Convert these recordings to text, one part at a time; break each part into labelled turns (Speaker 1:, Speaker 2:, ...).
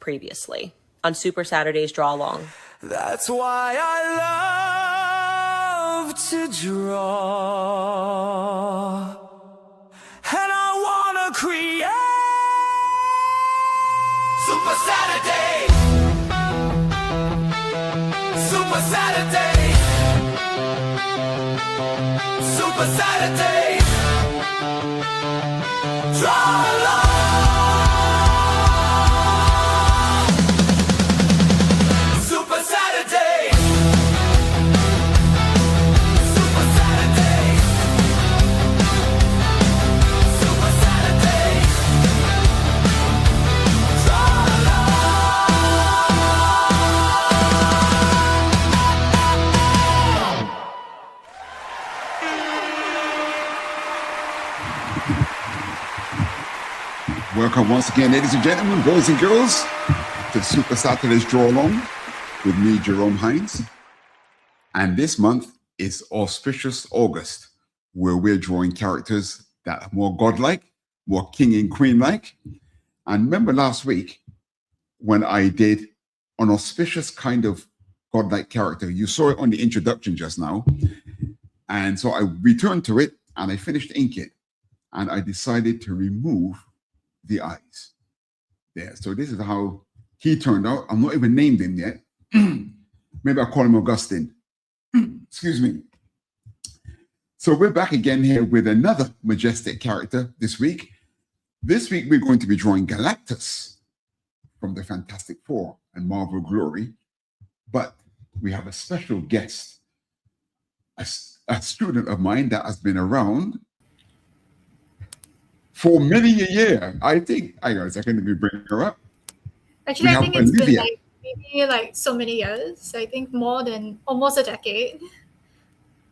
Speaker 1: previously on Supa-Saturdays Draw-Along.
Speaker 2: That's why I love to draw, and I wanna create Supa-Saturdays, Supa-Saturdays, Supa-Saturdays, Draw-Along.
Speaker 3: Welcome once again, ladies and gentlemen, boys and girls, to Supa-Saturdays Draw-Along with me, Jerome Hinds. And this month is Auspicious August, where we're drawing characters that are more godlike, more king and queen-like. And remember last week when I did an auspicious kind of godlike character, you saw it on the introduction just now. And so I returned to it and I finished ink it. And I decided to remove the eyes there. So this is how he turned out. I'm not even named him yet. Maybe I'll call him Augustine. Excuse me. So we're back again here with another majestic character this week. This week we're going to be drawing Galactus from the Fantastic Four and Marvel Glory. But we have a special guest, a student of mine that has been around for many a year. I think, hang on a second, let me bring her up.
Speaker 4: Actually, I think it's been like maybe like so many years. I think more than almost a decade.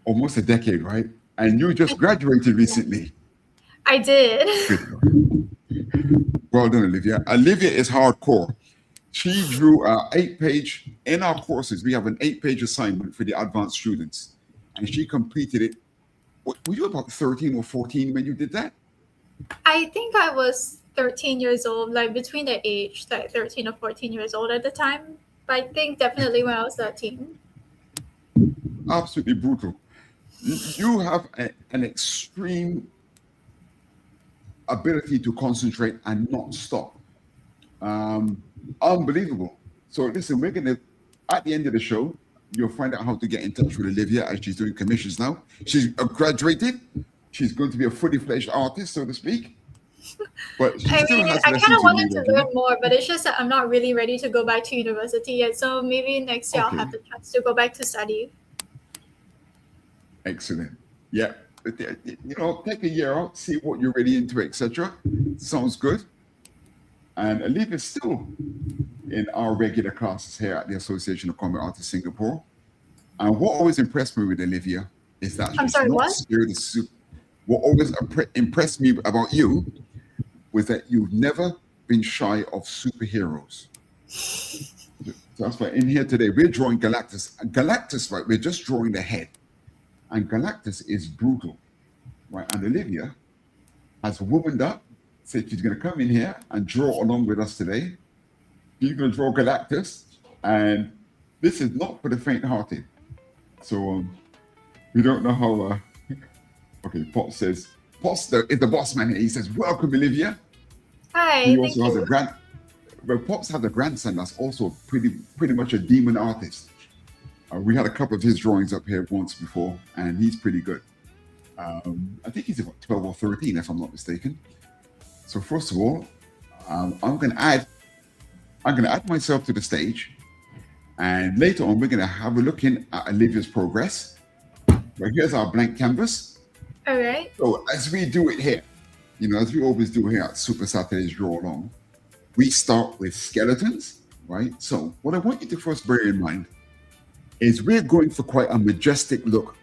Speaker 3: Almost a decade, right? And you just graduated recently.
Speaker 4: I did.
Speaker 3: Well done, Olivia. Olivia is hardcore. She drew an 8-page, in our courses, we have an 8-page assignment for the advanced students. And she completed it. Were you about 13 or 14 when you did that?
Speaker 4: I think I was 13 years old, like between the age, like 13 or 14 years old at the time. But I think definitely when I was 13.
Speaker 3: Absolutely brutal. You have an extreme ability to concentrate and not stop. Unbelievable. So listen, we're going to, at the end of the show, you'll find out how to get in touch with Olivia as she's doing commissions now. She's graduated. She's going to be a fully fledged artist, so to speak. But she
Speaker 4: I
Speaker 3: still
Speaker 4: mean,
Speaker 3: has
Speaker 4: I kind of wanted to learn
Speaker 3: do.
Speaker 4: more, but it's just that I'm not really ready to go back to university yet. So maybe next year I'll have the chance to go back to study.
Speaker 3: Excellent. Yeah. You know, take a year out, see what you're really into, etc. Sounds good. And Olivia's still in our regular classes here at the Association of Comic Artists Singapore. And what always impressed me with Olivia is that she's not scared of soup. What always impressed me about you was that you've never been shy of superheroes. So that's why in here today, we're drawing Galactus. Galactus, right, we're just drawing the head. And Galactus is brutal, right? And Olivia has womaned up, said she's going to come in here and draw along with us today. She's going to draw Galactus. And this is not for the faint-hearted. So we don't know how... Okay, Pops says, Pops is the boss man here. He says, welcome, Olivia.
Speaker 4: Hi,
Speaker 3: He also has a Pops has a grandson that's also pretty much a demon artist. We had a couple of his drawings up here once before, and he's pretty good. I think he's about 12 or 13, if I'm not mistaken. So first of all, I'm gonna add myself to the stage, and later on we're gonna have a look in at Olivia's progress. But here's our blank canvas.
Speaker 4: All right.
Speaker 3: So as we do it here, you know, as we always do here at Supa-Saturdays Draw-Along, we start with skeletons, right? So what I want you to first bear in mind is we're going for quite a majestic look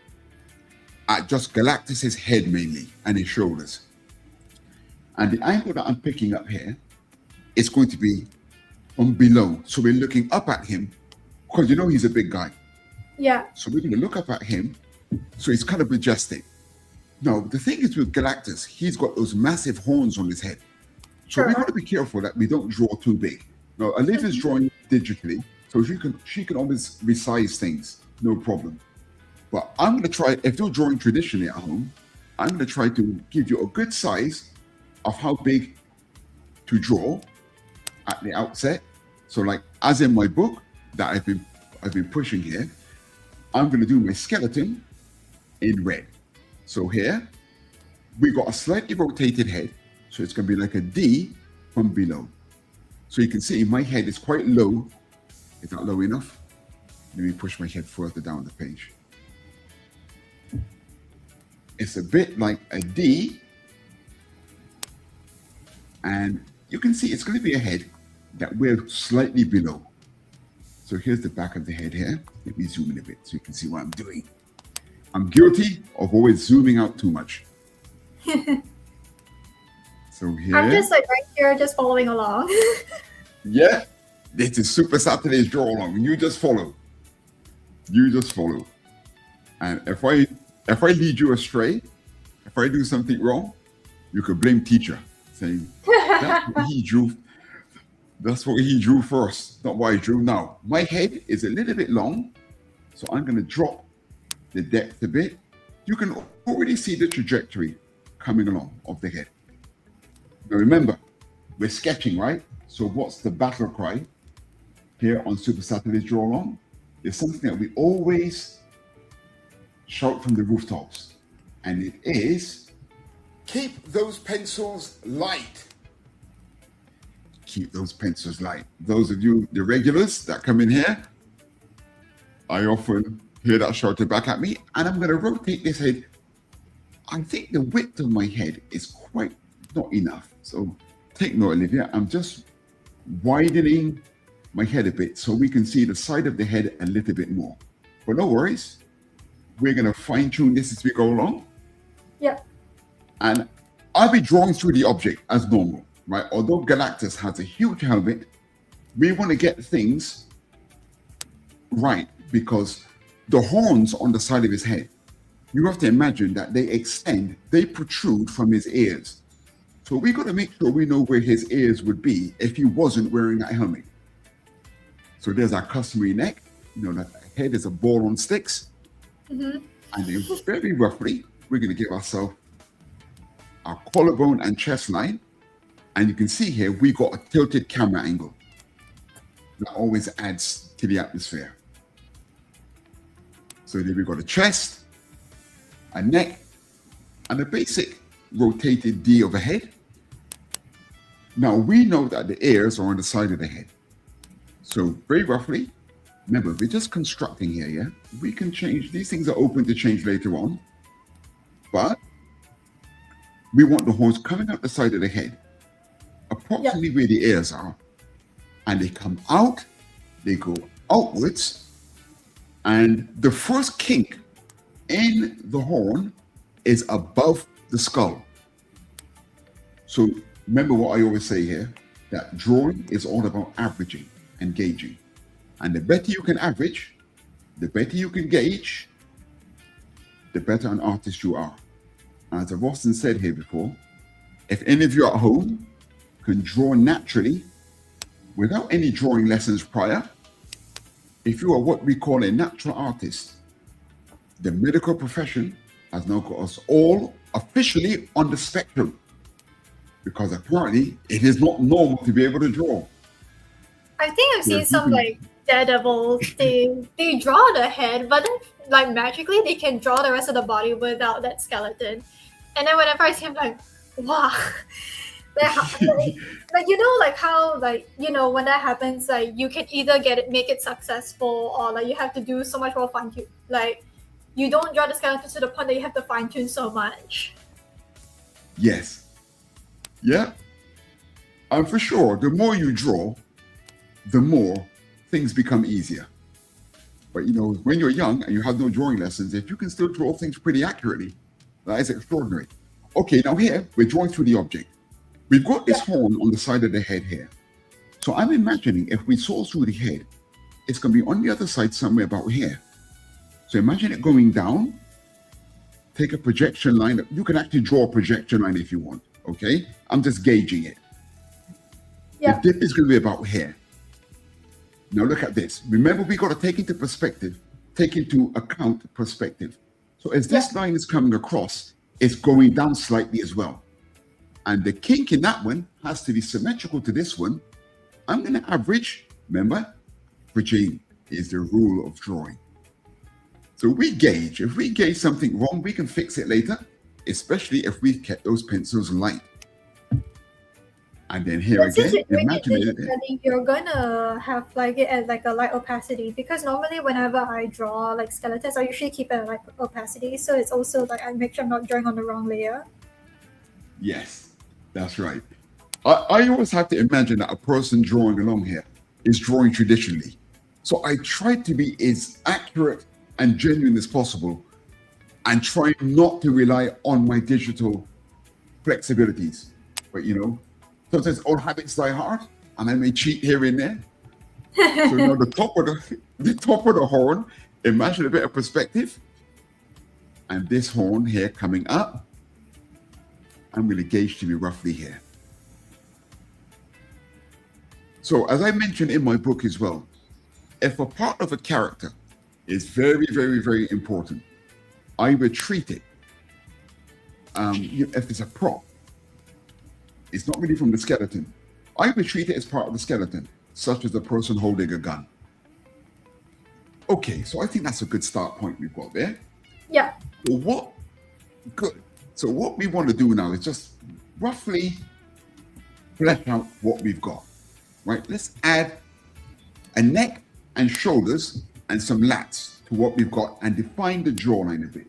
Speaker 3: at just Galactus's head mainly and his shoulders. And the angle that I'm picking up here is going to be from below. So we're looking up at him because you know he's a big guy.
Speaker 4: Yeah.
Speaker 3: So we're going to look up at him. So he's kind of majestic. Now, the thing is with Galactus, he's got those massive horns on his head. So we've got to be careful that we don't draw too big. Now, Olivia's drawing digitally, so she can always resize things, no problem. But I'm going to try, if you're drawing traditionally at home, I'm going to try to give you a good size of how big to draw at the outset. So like, as in my book that I've been pushing here, I'm going to do my skeleton in red. So here, we got a slightly rotated head. So it's going to be like a D from below. So you can see my head is quite low. Is that low enough? Let me push my head further down the page. It's a bit like a D. And you can see it's going to be a head that we're slightly below. So here's the back of the head here. Let me zoom in a bit so you can see what I'm doing. I'm guilty of always zooming out too much. So here.
Speaker 4: I'm just like right here, just following along.
Speaker 3: Yeah, this is Supa-Saturdays Draw-Along. You just follow. You just follow. And if I lead you astray, if I do something wrong, you could blame teacher, saying that's what he drew. That's what he drew first, not what I drew now. My head is a little bit long, so I'm going to drop the depth a bit. You can already see the trajectory coming along of the head. Now remember, we're sketching, right? So what's the battle cry here on Supa-Saturdays Draw-Along? It's something that we always shout from the rooftops. And it is, keep those pencils light. Keep those pencils light. Those of you, the regulars that come in here, I often hear that shouted back at me, and I'm going to rotate this head. I think the width of my head is quite not enough. So take note, Olivia, I'm just widening my head a bit so we can see the side of the head a little bit more. But no worries. We're going to fine tune this as we go along.
Speaker 4: Yeah.
Speaker 3: And I'll be drawing through the object as normal, right? Although Galactus has a huge helmet, we want to get things right because the horns on the side of his head, you have to imagine that they protrude from his ears. So we got to make sure we know where his ears would be if he wasn't wearing that helmet. So there's our customary neck. You know, that head is a ball on sticks. Mm-hmm. And then very roughly, we're going to give ourselves our collarbone and chest line. And you can see here, we got a tilted camera angle. That always adds to the atmosphere. So then we've got a chest, a neck, and a basic rotated D of a head. Now we know that the ears are on the side of the head. So very roughly, remember, we're just constructing here, yeah? We can change, these things are open to change later on, but we want the horns coming out the side of the head, approximately where the ears are. And they come out, they go outwards, and the first kink in the horn is above the skull. So remember what I always say here, that drawing is all about averaging and gauging. And the better you can average, the better you can gauge, the better an artist you are. As I've often said here before, if any of you at home can draw naturally without any drawing lessons prior, if you are what we call a natural artist, the medical profession has now got us all officially on the spectrum, because apparently it is not normal to be able to draw.
Speaker 4: I think I've seen some like daredevils, they draw the head, but then like magically they can draw the rest of the body without that skeleton. And then whenever I see him, like, wow. like you know, like how, like, you know, when that happens, like you can either make it successful, or like you have to do so much more fine tune. Like you don't draw the skeleton to the point that you have to fine tune so much.
Speaker 3: Yes. Yeah. And for sure, the more you draw, the more things become easier. But you know, when you're young and you have no drawing lessons, if you can still draw things pretty accurately, that is extraordinary. Okay, now here we're drawing through the object. We've got this horn on the side of the head here. So I'm imagining if we saw through the head, it's going to be on the other side somewhere about here. So imagine it going down. Take a projection line. You can actually draw a projection line if you want. Okay, I'm just gauging it. The dip is going to be about here. Now look at this. Remember, we got to take into account perspective. So as this line is coming across, it's going down slightly as well. And the kink in that one has to be symmetrical to this one. I'm going to average. Remember, averaging is the rule of drawing. So we gauge. If we gauge something wrong, we can fix it later, especially if we've kept those pencils light. And then here again, imagine it.
Speaker 4: You're gonna have like it at like a light opacity, because normally whenever I draw like skeletons, I usually keep it at light opacity. So it's also like I make sure I'm not drawing on the wrong layer.
Speaker 3: Yes, that's right. I always have to imagine that a person drawing along here is drawing traditionally. So I try to be as accurate and genuine as possible, and try not to rely on my digital flexibilities. But you know, sometimes old habits die hard, and I may cheat here and there. So now the top of the horn, imagine a bit of perspective, and this horn here coming up, I'm going to gauge to be roughly here. So as I mentioned in my book as well, if a part of a character is very, very, very important, I would treat it, if it's a prop, it's not really from the skeleton, I would treat it as part of the skeleton, such as the person holding a gun. Okay, so I think that's a good start point we've got there.
Speaker 4: Yeah.
Speaker 3: Good. So what we want to do now is just roughly flesh out what we've got, right? Let's add a neck and shoulders and some lats to what we've got and define the jawline a bit.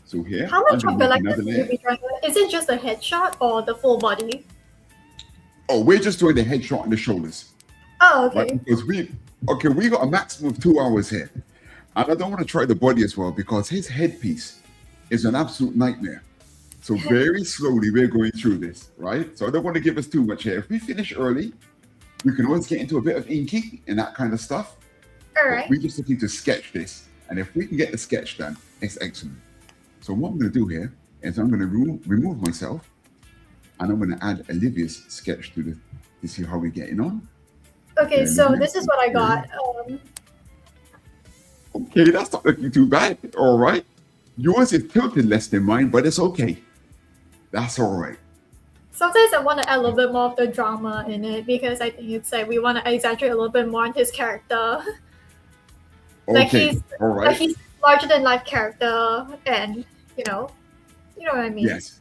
Speaker 3: So here,
Speaker 4: how much of the like this will you be drawing? Is it just a headshot or the full body?
Speaker 3: Oh, we're just doing the headshot and the shoulders.
Speaker 4: Oh, okay.
Speaker 3: Right? Because we got a maximum of 2 hours here. And I don't want to try the body as well, because his headpiece is an absolute nightmare. So very slowly we're going through this, right? So I don't want to give us too much here. If we finish early, we can always get into a bit of inking and that kind of stuff.
Speaker 4: All right.
Speaker 3: We're just looking to sketch this. And if we can get the sketch done, it's excellent. So what I'm going to do here is I'm going to remove myself, and I'm going to add Olivia's sketch to see how we're getting on.
Speaker 4: Okay, so this is what I got.
Speaker 3: Okay, that's not looking too bad. All right. Yours is tilted less than mine, but it's okay. That's all right.
Speaker 4: Sometimes I want to add a little bit more of the drama in it, because I think it's like we want to exaggerate a little bit more on his character. Like he's larger than life character, and you know what I mean.
Speaker 3: Yes,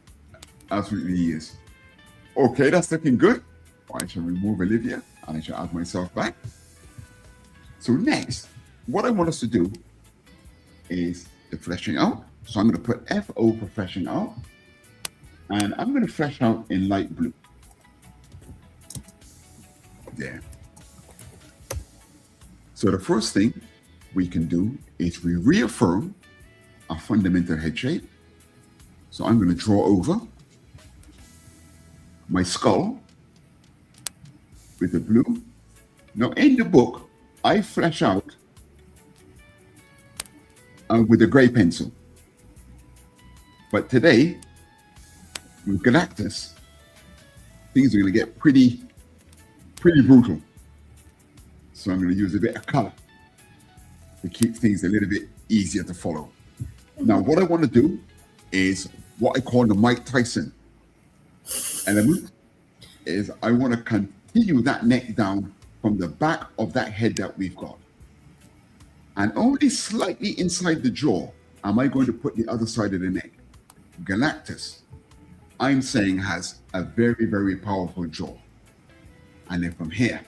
Speaker 3: absolutely he is. Okay, that's looking good. I shall remove Olivia and I shall add myself back. So next, what I want us to do is the fleshing out. So I'm going to put FO for fleshing out, and I'm going to flesh out in light blue. There. So the first thing we can do is we reaffirm our fundamental head shape. So I'm going to draw over my skull with the blue. Now in the book, I flesh out with a gray pencil. But today, with Galactus, things are going to get pretty brutal. So I'm going to use a bit of color to keep things a little bit easier to follow. Now, what I want to do is what I call the Mike Tyson element. Is I want to continue that neck down from the back of that head that we've got. And only slightly inside the jaw am I going to put the other side of the neck. Galactus, I'm saying, has a very, very powerful jaw. And then from here,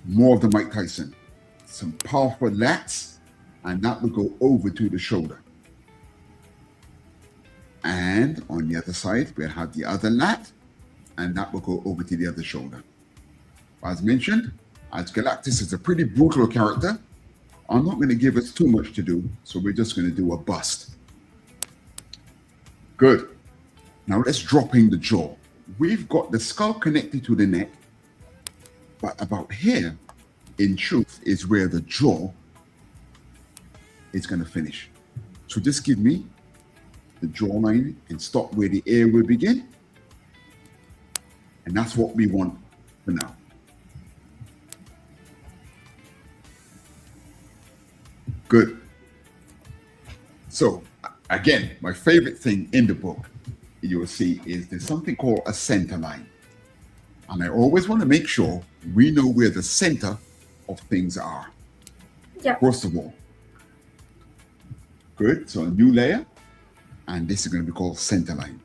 Speaker 3: more of the Mike Tyson, some powerful lats, and that will go over to the shoulder. And on the other side, we'll have the other lat, and that will go over to the other shoulder. As mentioned, as Galactus is a pretty brutal character, I'm not going to give us too much to do, so we're just going to do a bust. Good. Now let's drop in the jaw. We've got the skull connected to the neck, but about here, in truth, is where the jaw is going to finish. So just give me the jawline and stop where the ear will begin. And that's what we want for now. Good. So again, my favorite thing in the book, you will see, is there's something called a center line. And I always want to make sure we know where the center of things are.
Speaker 4: Yeah.
Speaker 3: First of all. Good. So a new layer. And this is going to be called center line.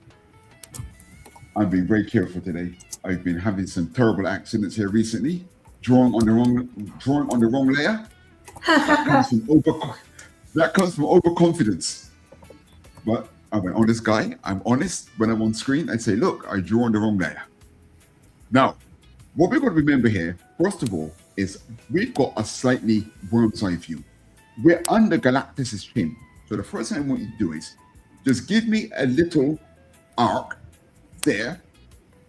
Speaker 3: I'm being very careful today. I've been having some terrible accidents here recently. Drawing on the wrong layer. That comes from overconfidence. But I'm an honest guy. I'm honest. When I'm on screen, I say, look, I drew on the wrong layer. Now, what we've got to remember here, first of all, is we've got a slightly worm's eye view. We're under Galactus's chin. So the first thing I want you to do is just give me a little arc there,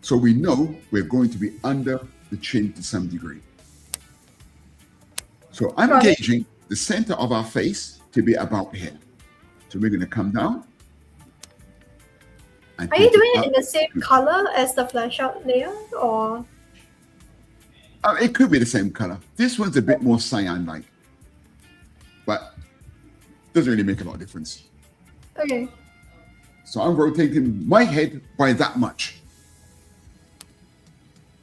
Speaker 3: so we know we're going to be under the chin to some degree. So I'm gauging the center of our face to be about here. So we're going to come down.
Speaker 4: Are you doing it in the same color as the flash out layer, or?
Speaker 3: It could be the same color. This one's a bit more cyan-like, but doesn't really make a lot of difference.
Speaker 4: Okay.
Speaker 3: So I'm rotating my head by that much.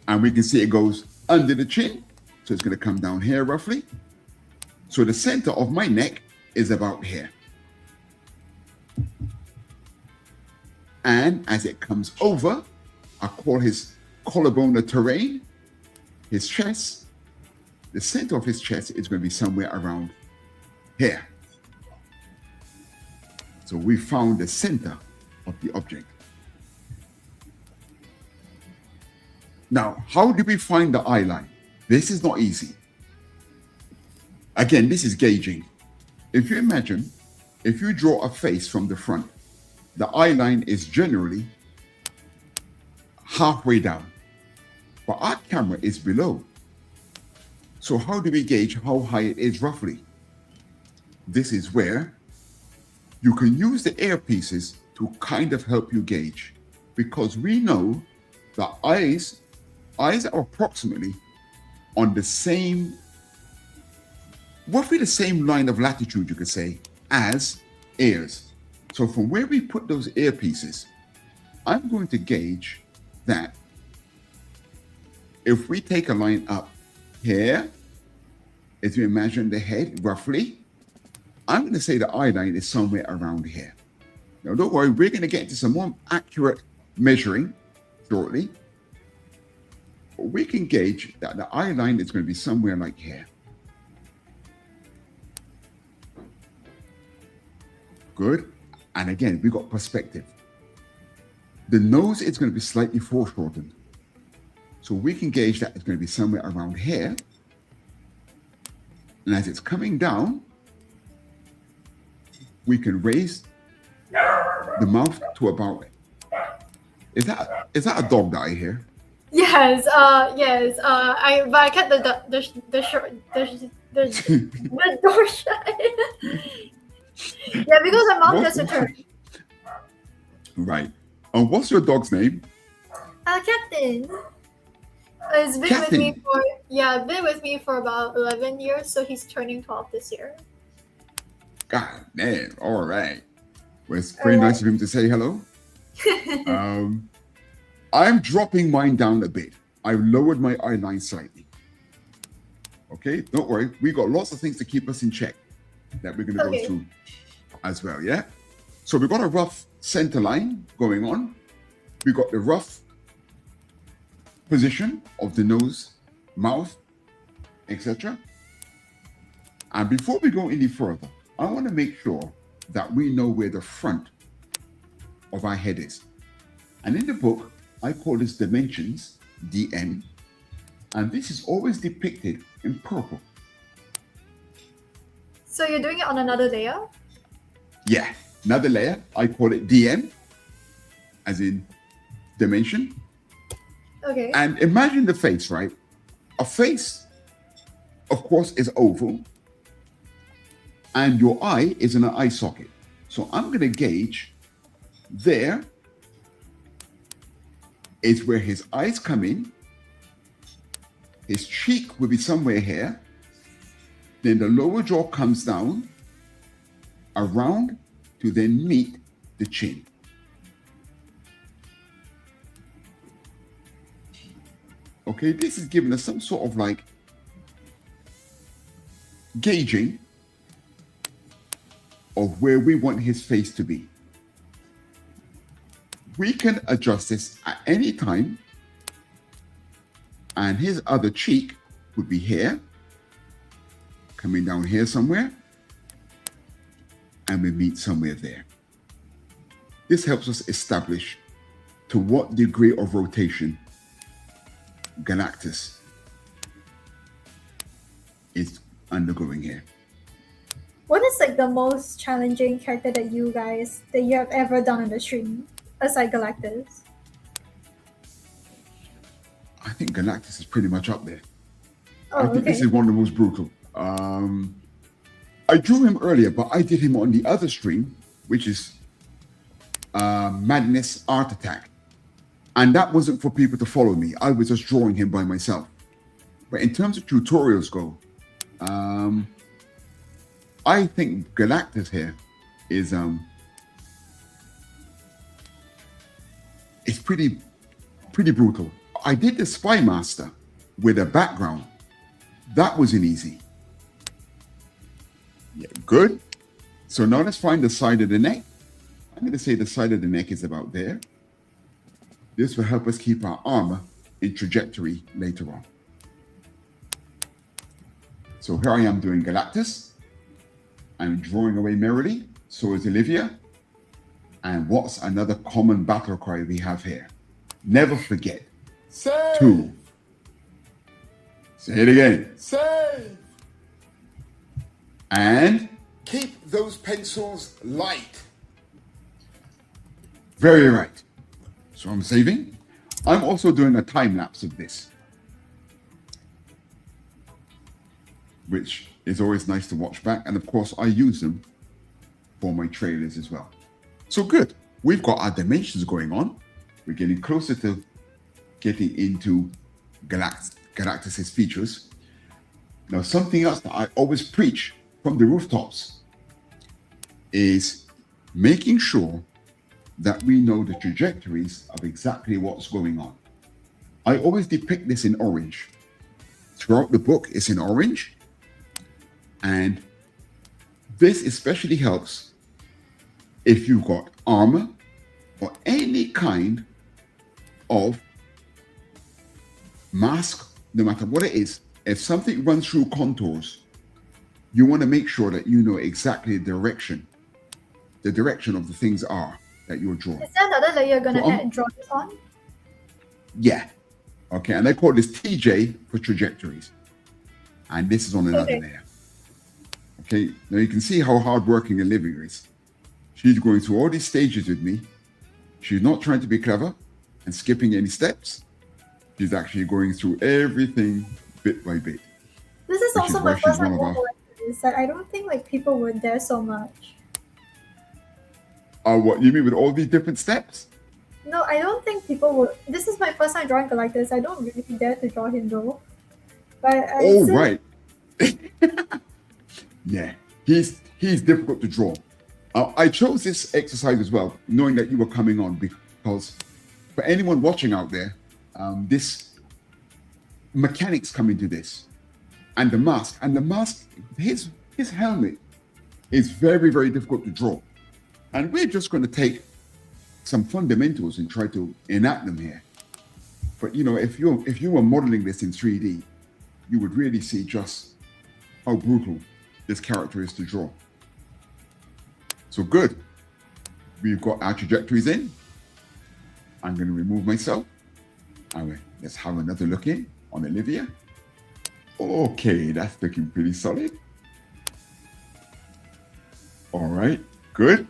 Speaker 3: And we can see it goes under the chin. So it's going to come down here roughly. So the center of my neck is about here. And as it comes over, I call his collarbone a terrain. His chest, the center of his chest is going to be somewhere around here. So we found the center of the object. Now, how do we find the eye line? This is not easy. Again, this is gauging. If you imagine, if you draw a face from the front, the eye line is generally halfway down, but our camera is below. So how do we gauge how high it is roughly? This is where you can use the earpieces to kind of help you gauge, because we know the eyes are approximately on the same, roughly the same line of latitude, you could say, as ears. So from where we put those earpieces, I'm going to gauge that if we take a line up here, as you imagine the head roughly, I'm going to say the eye line is somewhere around here. Now, don't worry, we're going to get into some more accurate measuring shortly. But we can gauge that the eye line is going to be somewhere like here. Good. And again, we got perspective. The nose is going to be slightly foreshortened. So we can gauge that it's going to be somewhere around here. And as it's coming down, we can raise the mouth to about. Is that a dog that I hear?
Speaker 4: Yes. Yes. But I kept the door shut. Yeah, because my mom does a turn.
Speaker 3: Right. And what's your dog's name?
Speaker 4: Captain. It's been
Speaker 3: Captain.
Speaker 4: been with me for about 11 years, so he's turning 12 this year.
Speaker 3: God damn. All right. Well, it's very nice of him to say hello. I'm dropping mine down a bit. I've lowered my eye line slightly. Okay, don't worry. We got lots of things to keep us in check that we're going to go through as well, yeah? So we've got a rough center line going on. We got the rough position of the nose, mouth, etc. And before we go any further, I want to make sure that we know where the front of our head is. And in the book, I call this dimensions, DM, and this is always depicted in purple.
Speaker 4: So you're doing it on another layer?
Speaker 3: Yeah, another layer. I call it DM, as in dimension.
Speaker 4: Okay.
Speaker 3: And imagine the face, right? A face, of course, is oval, and your eye is in an eye socket. So I'm going to gauge there is where his eyes come in. His cheek will be somewhere here. Then the lower jaw comes down around to then meet the chin. Okay, this is giving us some sort of like gauging of where we want his face to be. We can adjust this at any time, and his other cheek would be here, coming down here somewhere, and we meet somewhere there. This helps us establish to what degree of rotation Galactus is undergoing here.
Speaker 4: What is like the most challenging character that you have ever done on the stream aside Galactus?
Speaker 3: I think Galactus is pretty much up there.
Speaker 4: Oh,
Speaker 3: I think
Speaker 4: okay.
Speaker 3: this is one of the most brutal. I drew him earlier, but I did him on the other stream, which is Madness Art Attack. And that wasn't for people to follow me. I was just drawing him by myself. But in terms of tutorials go, I think Galactus here is pretty brutal. I did the Spy Master with a background. That wasn't easy. Yeah, good. So now let's find the side of the neck. I'm going to say the side of the neck is about there. This will help us keep our armor in trajectory later on. So here I am doing Galactus. I'm drawing away merrily. So is Olivia. And what's another common battle cry we have here? Never forget.
Speaker 5: Save!
Speaker 3: 2. Say it again.
Speaker 5: Save!
Speaker 3: And
Speaker 5: Keep those pencils light.
Speaker 3: very right. So I'm saving. I'm also doing a time lapse of this, which is always nice to watch back. And of course, I use them for my trailers as well. So good. We've got our dimensions going on. We're getting closer to getting into Galactus's features. Now, something else that I always preach from the rooftops is making sure that we know the trajectories of exactly what's going on. I always depict this in orange. Throughout the book, it's in orange. And this especially helps if you've got armor or any kind of mask, no matter what it is. If something runs through contours, you want to make sure that you know exactly the direction of the things are that you're drawing.
Speaker 4: Is there another layer you're gonna
Speaker 3: So,
Speaker 4: draw this on?
Speaker 3: Yeah. Okay, and I call this TJ for trajectories. And this is on another
Speaker 4: Okay.
Speaker 3: layer. Okay, now you can see how hardworking Olivia is. She's going through all these stages with me. She's not trying to be clever and skipping any steps. She's actually going through everything bit by bit.
Speaker 4: This is
Speaker 3: Which
Speaker 4: also
Speaker 3: is
Speaker 4: my
Speaker 3: why she's
Speaker 4: first
Speaker 3: one
Speaker 4: time
Speaker 3: of our-
Speaker 4: doing this. Like, I don't think like people were there so much.
Speaker 3: What you mean with all these different steps?
Speaker 4: No, I don't think people were. This is my first time drawing Galactus. I don't really dare to draw him though. But
Speaker 3: Oh, right. Yeah, he's difficult to draw. I chose this exercise as well, knowing that you were coming on, because for anyone watching out there, this mechanics come into this, and the mask, his helmet is very, very difficult to draw, and we're just going to take some fundamentals and try to enact them here. But you know, if you were modeling this in 3D, you would really see just how brutal this character is to draw. So good. We've got our trajectories in. I'm going to remove myself. Let's have another look in on Olivia. Okay, that's looking pretty solid. All right, good.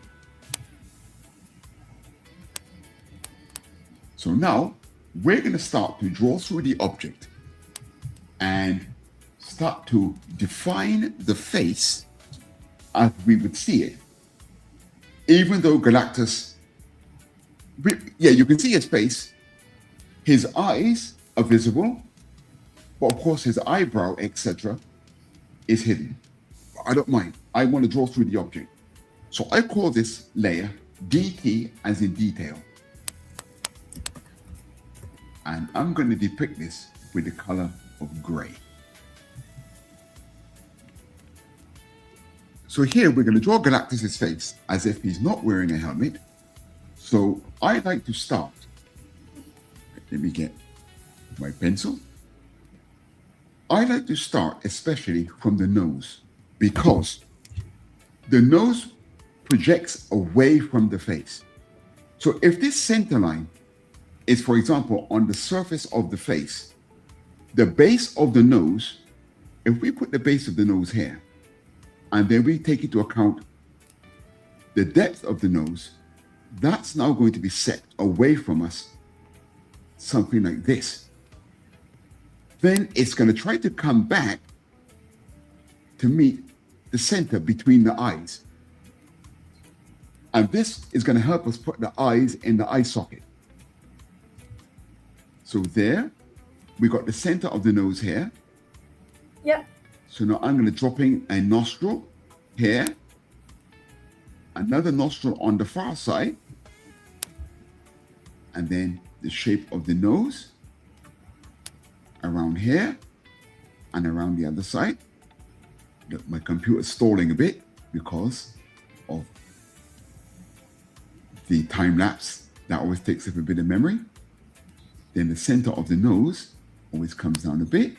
Speaker 3: So now we're going to start to draw through the object and start to define the face as we would see it. Even though Galactus, yeah, you can see his face, his eyes are visible, but of course his eyebrow, etc., is hidden. I don't mind. I want to draw through the object. So I call this layer DT as in detail. And I'm going to depict this with the color of gray. So here we're going to draw Galactus's face as if he's not wearing a helmet. So I'd like to start. Let me get my pencil. I like to start especially from the nose, because the nose projects away from the face. So if this center line is, for example, on the surface of the face, the base of the nose, if we put the base of the nose here, and then we take into account the depth of the nose, that's now going to be set away from us, something like this. Then it's going to try to come back to meet the center between the eyes. And this is going to help us put the eyes in the eye socket. So there, we got the center of the nose here.
Speaker 4: Yep.
Speaker 3: So now I'm going to drop in a nostril here, another nostril on the far side, and then the shape of the nose around here and around the other side. Look, my computer's stalling a bit because of the time lapse. That always takes up a bit of memory. Then the center of the nose always comes down a bit.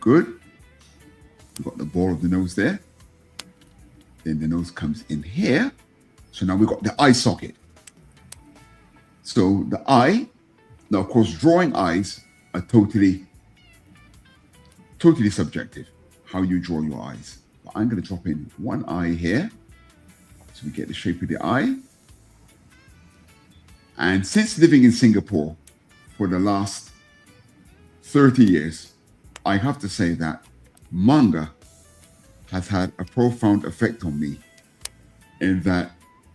Speaker 3: Good. We've got the ball of the nose there. Then the nose comes in here. So now we've got the eye socket. So the eye, now of course drawing eyes are totally subjective, how you draw your eyes. But I'm going to drop in one eye here. So we get the shape of the eye. And since living in Singapore for the last 30 years, I have to say that manga has had a profound effect on me, in that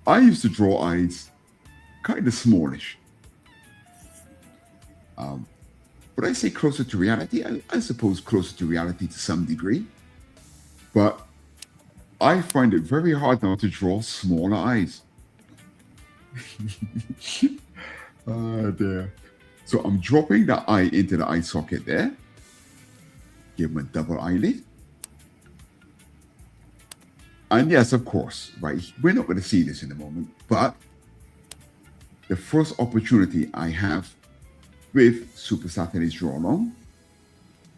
Speaker 3: I used to draw eyes kind of smallish. Would I say closer to reality? I suppose closer to reality to some degree. But I find it very hard now to draw smaller eyes. There. So I'm dropping the eye into the eye socket there. Give him a double eyelid. And yes, of course, right, we're not going to see this in a moment, but the first opportunity I have with Supa-Saturdays Draw-Along,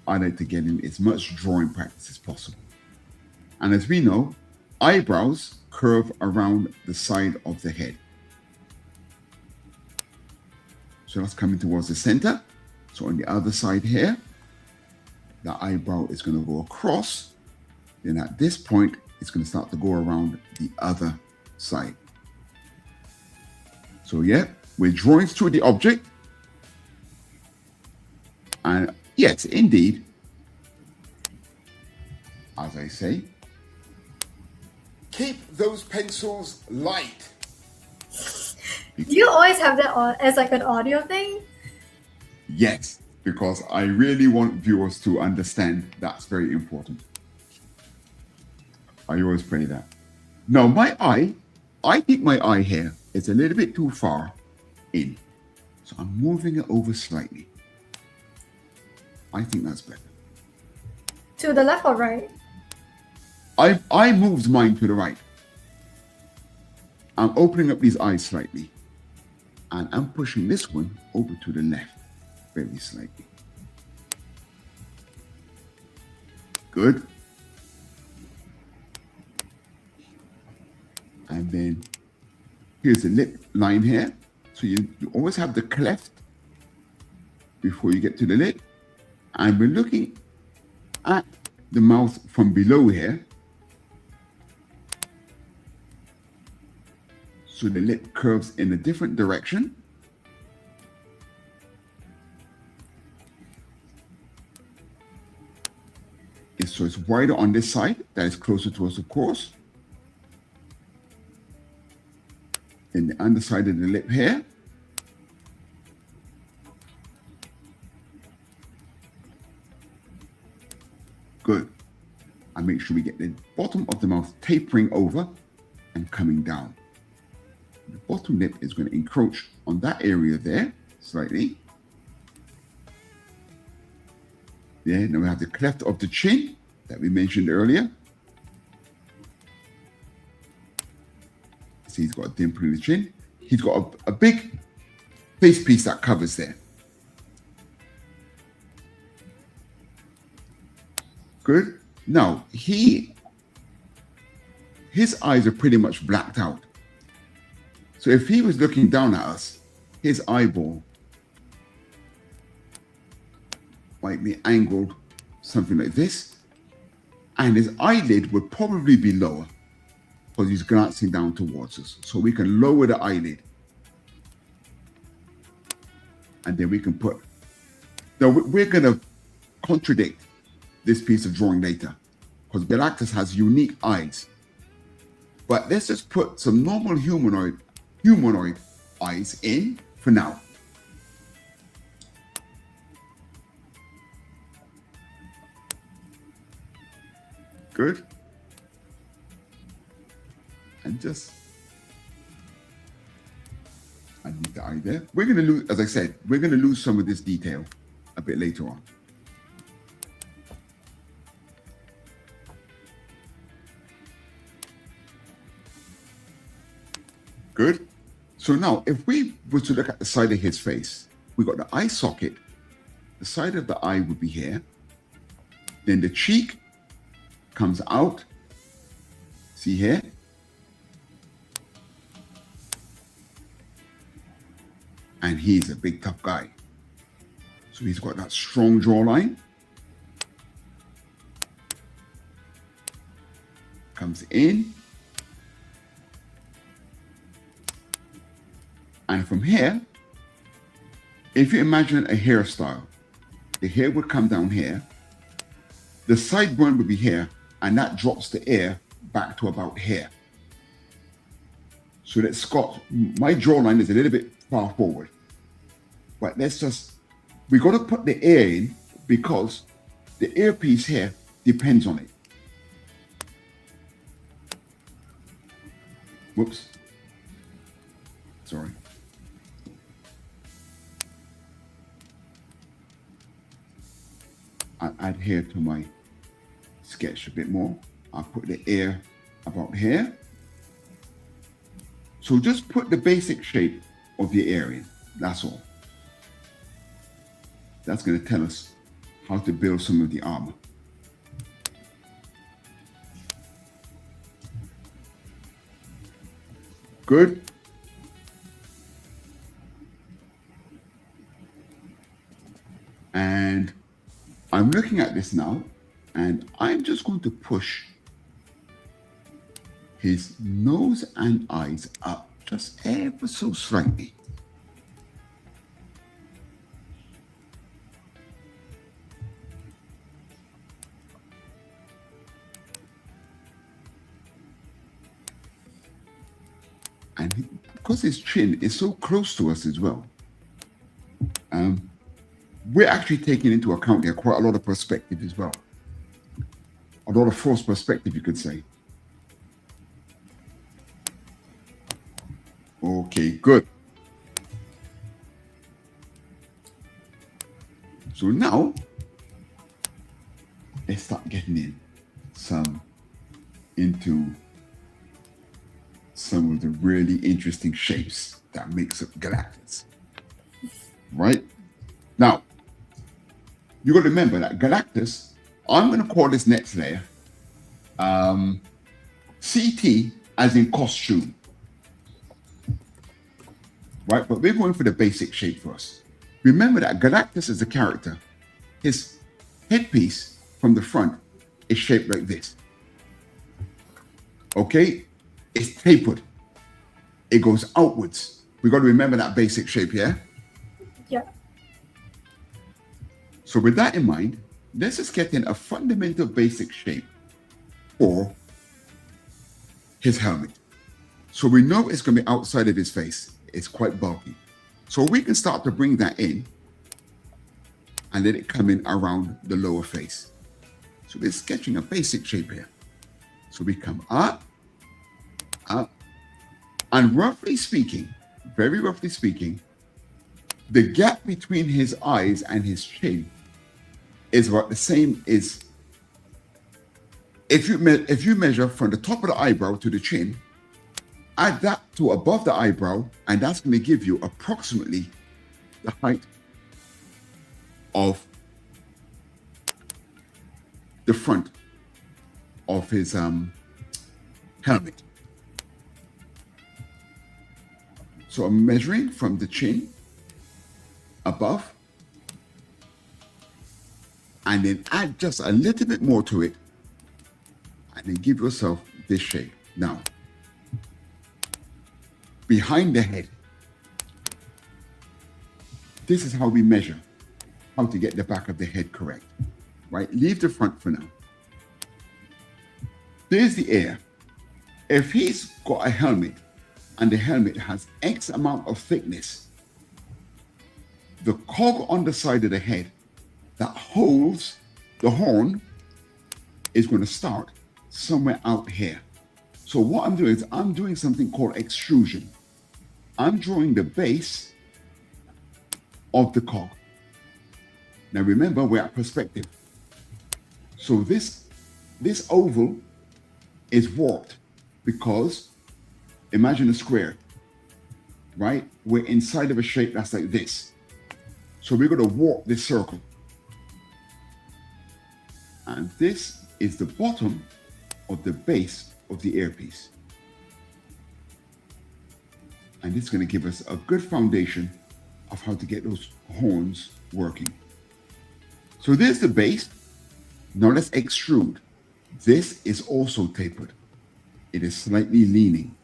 Speaker 3: I like to get in as much drawing practice as possible. And as we know, eyebrows curve around the side of the head. So that's coming towards the center. So on the other side here, the eyebrow is going to go across. Then at this point, it's going to start to go around the other side. So yeah, we're drawing through the object. And yes, indeed, as I say,
Speaker 5: Keep those pencils light.
Speaker 4: Do you always have that on as like an audio thing?
Speaker 3: yes, because I really want viewers to understand that's very important. I always play that. Now my eye, I think my eye here is a little bit too far in. So I'm moving it over slightly. I think that's better.
Speaker 4: To the left or right?
Speaker 3: I moved mine to the right. I'm opening up these eyes slightly. And I'm pushing this one over to the left, very slightly. Good. And then here's the lip line here. So you always have the cleft before you get to the lip. And we're looking at the mouth from below here. So the lip curves in a different direction. So it's wider on this side, that is closer to us, of course. Then the underside of the lip here. Good. and make sure we get the bottom of the mouth tapering over and coming down. The bottom lip is going to encroach on that area there slightly. There, now we have the cleft of the chin that we mentioned earlier. See, he's got a dimple in the chin. He's got a big face piece that covers there. Good. Now, his eyes are pretty much blacked out. So if he was looking down at us, his eyeball might be angled something like this, and his eyelid would probably be lower because he's glancing down towards us. So we can lower the eyelid, and then we can put. Now we're going to contradict this piece of drawing later because Galactus has unique eyes. But let's just put some normal humanoid eyes in for now. Good. And just I need the eye there. We're going to lose, as I said, we're going to lose some of this detail a bit later on. Good. So now, if we were to look at the side of his face, we got the eye socket. The side of the eye would be here. Then the cheek comes out. See here? And he's a big, tough guy. So he's got that strong jawline. Comes in. And from here, if you imagine a hairstyle, the hair would come down here, the sideburn would be here, and that drops the ear back to about here. So that Scott, my jawline is a little bit far forward. But we got to put the ear in because the earpiece here depends on it. Whoops. Sorry. I'll add here to my sketch a bit more. I'll put the ear about here. So just put the basic shape of the ear in. That's all. That's going to tell us how to build some of the armor. Good. And I'm looking at this now, and I'm just going to push his nose and eyes up just ever so slightly. And because his chin is so close to us as well, we're actually taking into account here quite a lot of perspective as well. A lot of forced perspective, you could say. Okay, good. So now, let's start getting into some of the really interesting shapes that makes up Galactus. Right? Now, you got to remember that Galactus, I'm going to call this next layer CT as in costume. Right? But we're going for the basic shape first. Remember that Galactus is a character. His headpiece from the front is shaped like this. Okay? It's tapered. It goes outwards. We got to remember that basic shape here.
Speaker 4: Yeah.
Speaker 3: So with that in mind, let's just get in a fundamental basic shape for his helmet. So we know it's going to be outside of his face. It's quite bulky. So we can start to bring that in and let it come in around the lower face. So So we're sketching a basic shape here. So we come up, up, and roughly speaking, very roughly speaking, the gap between his eyes and his chin is about the same as if you measure from the top of the eyebrow to the chin, add that to above the eyebrow, and that's going to give you approximately the height of the front of his helmet. So I'm measuring from the chin above, and then add just a little bit more to it, and then give yourself this shape. Now, behind the head, this is how we measure how to get the back of the head correct, right? Leave the front for now. There's the ear. If he's got a helmet and the helmet has X amount of thickness, the cog on the side of the head that holds the horn is going to start somewhere out here. So what I'm doing is I'm doing something called extrusion. I'm drawing the base of the cog. Now remember, we're at perspective. So this oval is warped because imagine a square, right? We're inside of a shape that's like this. So we're going to warp this circle. And this is the bottom of the base of the earpiece. And this is going to give us a good foundation of how to get those horns working. So there's the base. Now let's extrude. This is also tapered. It is slightly leaning.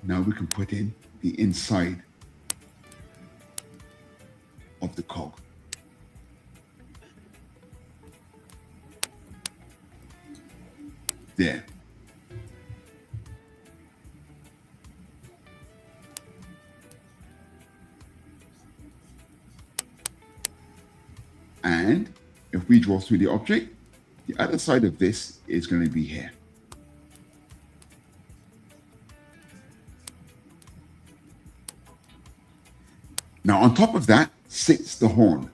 Speaker 3: Now we can put in the inside of the cog. There. And if we draw through the object, the other side of this is going to be here. Now on top of that sits the horn.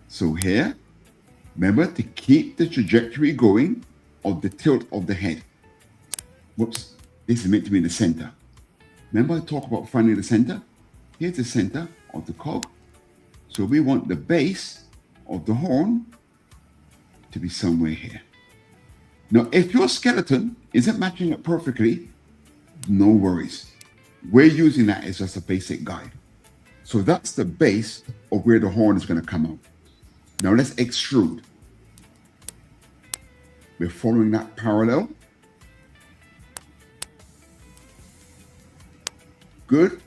Speaker 3: So here, remember to keep the trajectory going of the tilt of the head. Whoops, this is meant to be in the center. Remember I talked about finding the center? Here's the center of the cog. So we want the base of the horn to be somewhere here. Now, if your skeleton isn't matching up perfectly, no worries. We're using that as just a basic guide. So that's the base of where the horn is going to come out. Now let's extrude. We're following that parallel. Good.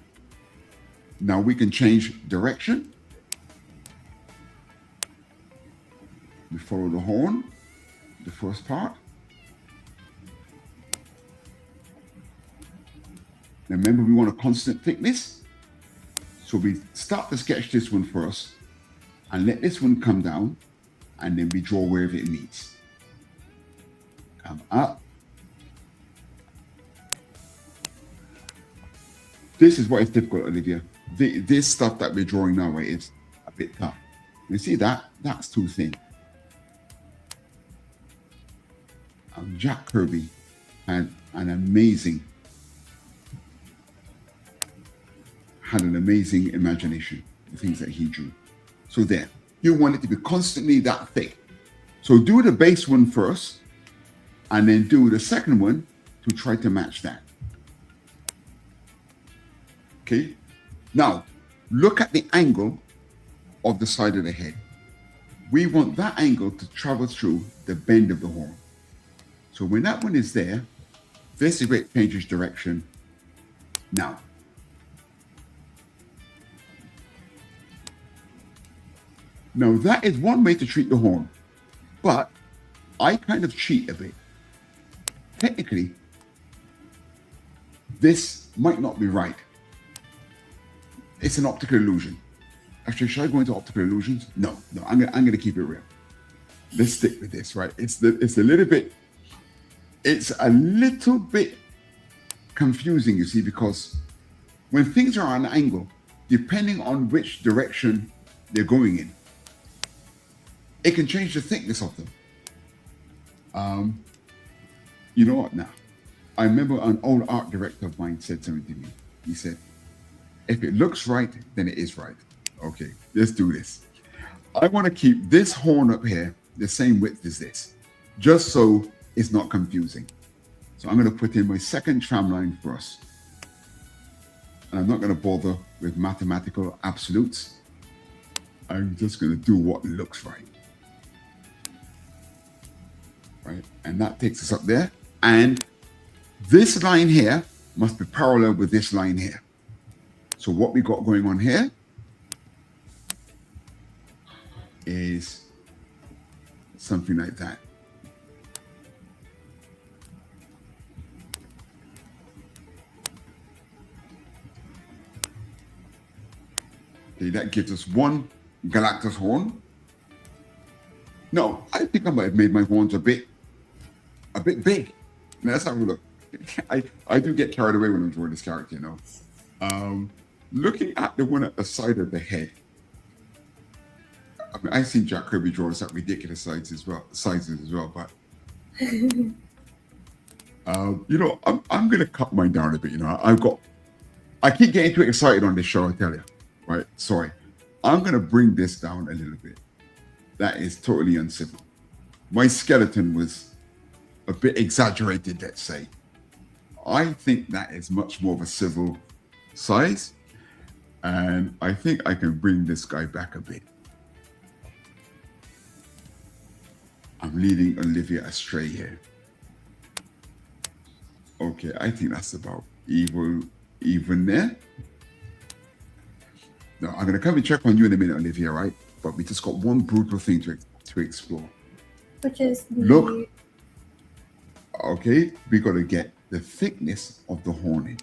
Speaker 3: Now we can change direction. We follow the horn, the first part. Now remember, we want a constant thickness. So we start to sketch this one first and let this one come down, and then we draw wherever it meets. Come up. This is what is difficult, Olivia. This stuff that we're drawing now is a bit tough. You see that? That's too thin. Jack Kirby had an amazing imagination, the things that he drew. So there, you want it to be constantly that thick. So do the base one first, and then do the second one to try to match that. Okay, now look at the angle of the side of the head. We want that angle to travel through the bend of the horn. So when that one is there, this is where it changes direction. Now, that is one way to treat the horn, but I kind of cheat a bit. Technically, this might not be right. It's an optical illusion. Actually, should I go into optical illusions? No, I'm gonna keep it real. let's stick with this, right? It's a little bit confusing, you see, because when things are on an angle, depending on which direction they're going in, it can change the thickness of them. You know what now? I remember an old art director of mine said something to me. He said, if it looks right, then it is right. Okay, let's do this. I want to keep this horn up here the same width as this, just so it's not confusing. So I'm going to put in my second tram line for us. And I'm not going to bother with mathematical absolutes. I'm just going to do what looks right. Right, and that takes us up there. And this line here must be parallel with this line here. So what we got going on here is something like that. Okay, that gives us one Galactus horn. No, I think I might have made my horns a bit big. Now, let's have a look. I do get carried away when I'm drawing this character, you know. Looking at the one at the side of the head, I mean, I've seen Jack Kirby draw some ridiculous sizes as well, but you know, I'm gonna cut mine down a bit. You know, I keep getting too excited on this show, I tell you. Right? Sorry, I'm gonna bring this down a little bit. That is totally uncivil. My skeleton was a bit exaggerated, let's say. I think that is much more of a civil size, and I think I can bring this guy back a bit. I'm leading Olivia astray here. Okay, I think that's about even there. Now, I'm going to come and check on you in a minute, Olivia, right? But we just got one brutal thing to explore.
Speaker 4: Which is the...
Speaker 3: Look. Okay, we got to get the thickness of the horn in.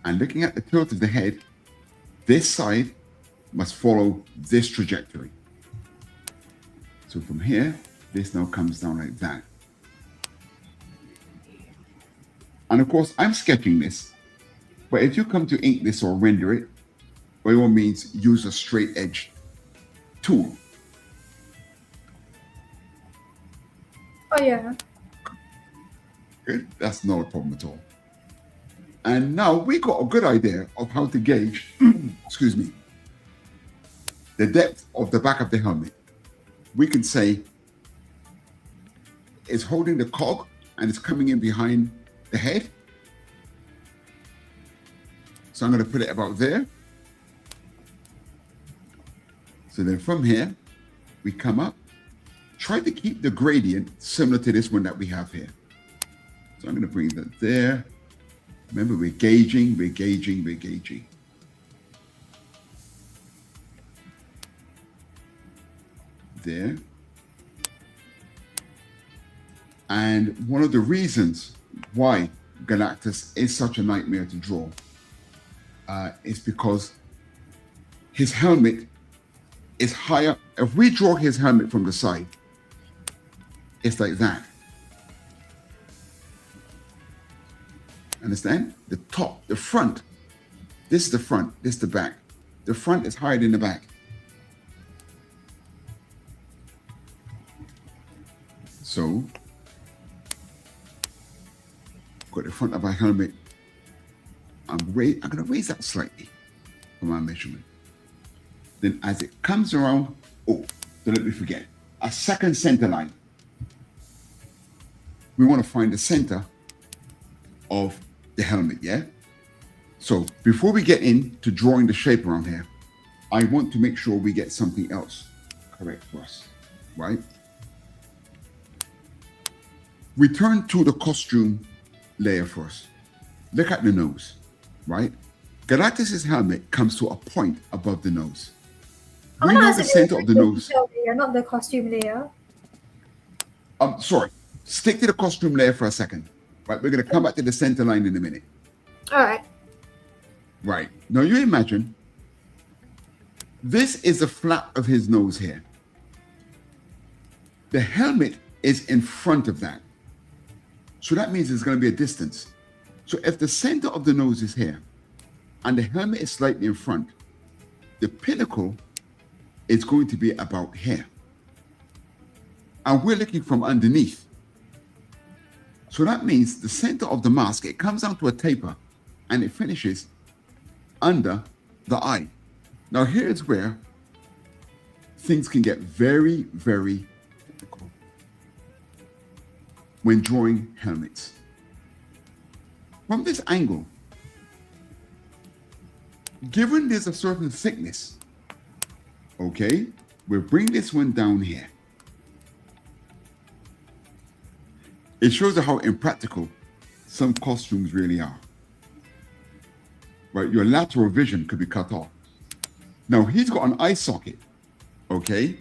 Speaker 3: And looking at the tilt of the head, this side must follow this trajectory. So from here, this now comes down like that. And of course, I'm sketching this. But if you come to ink this or render it, by all means, use a straight edge tool.
Speaker 4: Oh, yeah.
Speaker 3: Good. That's not a problem at all. And now we got a good idea of how to gauge, excuse me, the depth of the back of the helmet. We can say it's holding the cog and it's coming in behind the head. So I'm going to put it about there. So then from here, we come up, try to keep the gradient similar to this one that we have here. So I'm going to bring that there. Remember, we're gauging. There. And one of the reasons why Galactus is such a nightmare to draw is because his helmet is higher. If we draw his helmet from the side, it's like that. Understand? The top, the front. This is the front, this is the back. The front is higher than the back. So, got the front of our helmet. I'm going to raise that slightly for my measurement. Then as it comes around, don't let me forget, a second center line. We want to find the center of the helmet, yeah? So before we get into drawing the shape around here, I want to make sure we get something else correct for us, right? Return to the costume layer first. Look at the nose, right? Galactus's helmet comes to a point above the nose. We know the center of the nose.
Speaker 4: Layer, not the costume layer.
Speaker 3: Sorry. Stick to the costume layer for a second. Right, we're going to come back to the center line in a minute.
Speaker 4: All right.
Speaker 3: Right. Now you imagine this is the flap of his nose here. The helmet is in front of that. So that means there's going to be a distance. So if the center of the nose is here and the helmet is slightly in front, the pinnacle is going to be about here. And we're looking from underneath. So that means the center of the mask, it comes down to a taper and it finishes under the eye. Now here's where things can get very, very difficult when drawing helmets. From this angle, given there's a certain thickness, okay, we'll bring this one down here. It shows you how impractical some costumes really are. Right, your lateral vision could be cut off. Now he's got an eye socket, okay,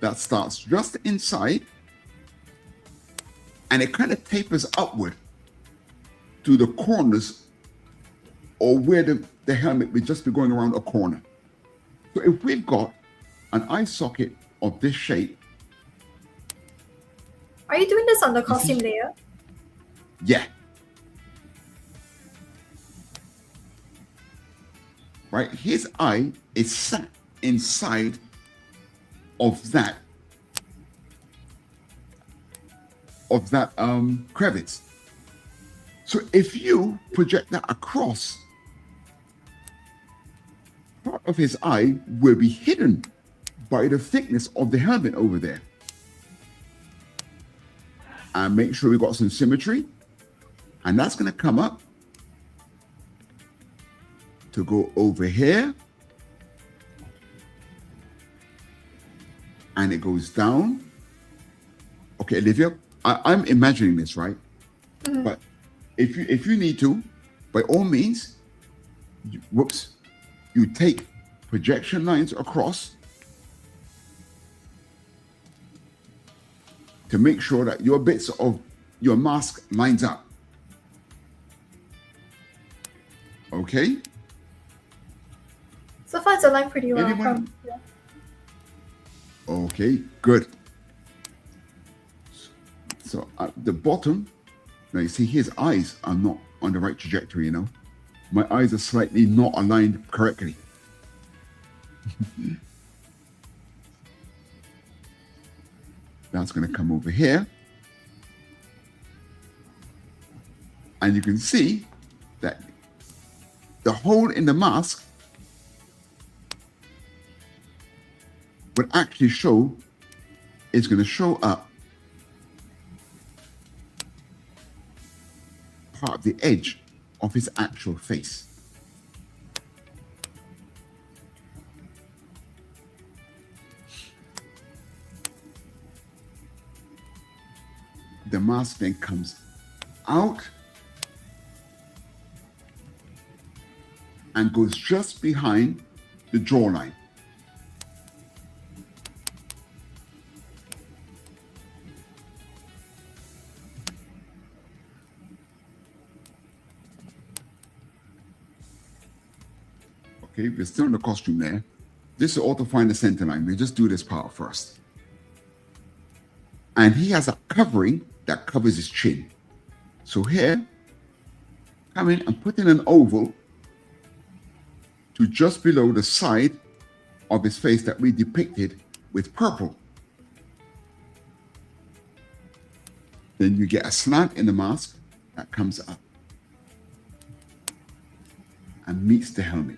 Speaker 3: that starts just inside and it kind of tapers upward to the corners or where the helmet would just be going around a corner. So if we've got an eye socket of this shape.
Speaker 4: Are you doing this on the costume layer?
Speaker 3: Yeah. Right, his eye is sat inside of that crevice. So if you project that across, part of his eye will be hidden by the thickness of the helmet over there. And make sure we got some symmetry. And that's going to come up to go over here. And it goes down. Okay, Olivia, I'm imagining this, right? Mm-hmm. But if you need to, by all means, you take projection lines across to make sure that your bits of your mask lines up. Okay?
Speaker 4: So far it's aligned pretty well.
Speaker 3: Anyone? Okay, good. So at the bottom, now you see his eyes are not on the right trajectory, you know. My eyes are slightly not aligned correctly. That's going to come over here. And you can see that the hole in the mask would actually show, it's going to show up part of the edge of his actual face. The mask then comes out and goes just behind the jawline. Okay, we're still in the costume there. This is all to find the center line. We just do this part first. And he has a covering that covers his chin. So here, come in and put in an oval to just below the side of his face that we depicted with purple. Then you get a slant in the mask that comes up and meets the helmet.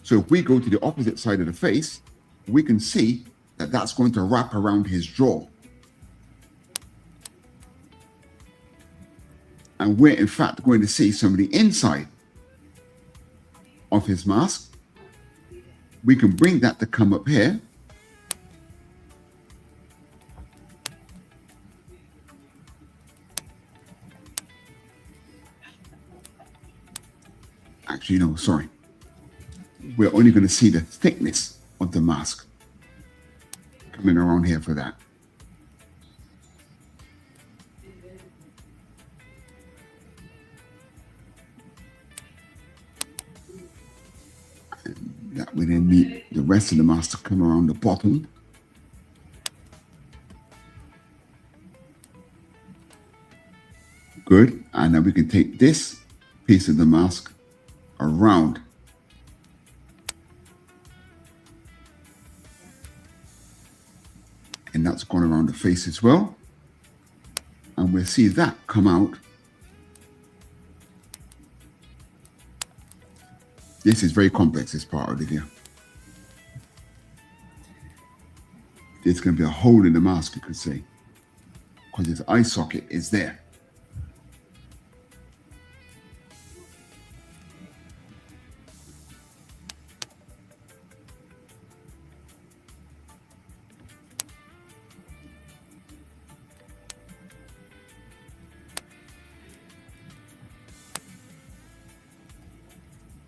Speaker 3: So if we go to the opposite side of the face, we can see that that's going to wrap around his jaw. And we're in fact going to see some of the inside of his mask. We can bring that to come up here. Actually, no, sorry. We're only going to see the thickness of the mask coming around here for that. And that we then need the rest of the mask to come around the bottom. Good. And now we can take this piece of the mask around. And that's gone around the face as well. And we'll see that come out. This is very complex, this part, Olivia. There's going to be a hole in the mask, you could say, because his eye socket is there.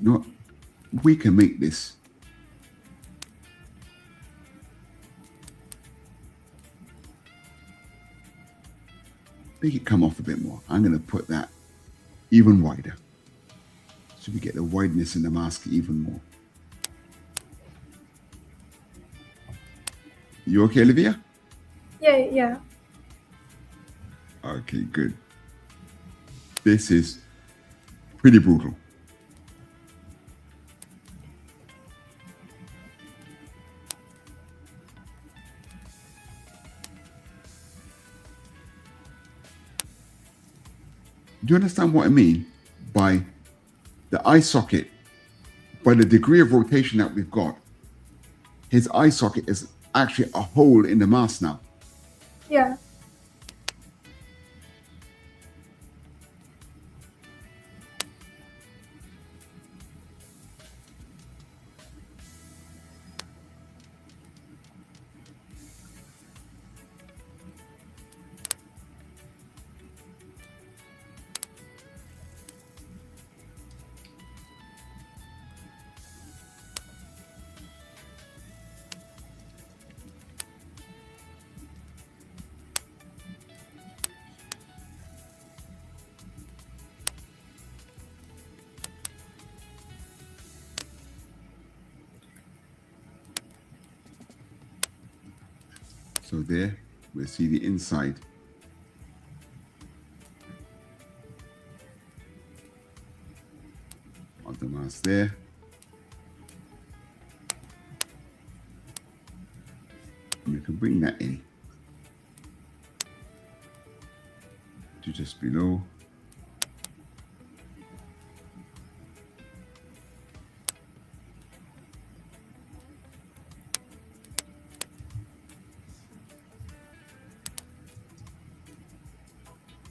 Speaker 3: No, we can make this. Make it come off a bit more. I'm going to put that even wider, so we get the wideness in the mask even more. You okay, Olivia?
Speaker 4: Yeah.
Speaker 3: Okay, good. This is pretty brutal. Do you understand what I mean by the eye socket? By the degree of rotation that we've got, his eye socket is actually a hole in the mask now.
Speaker 4: Yeah.
Speaker 3: So there, we'll see the inside. Of the mask there. And you can bring that in to just below.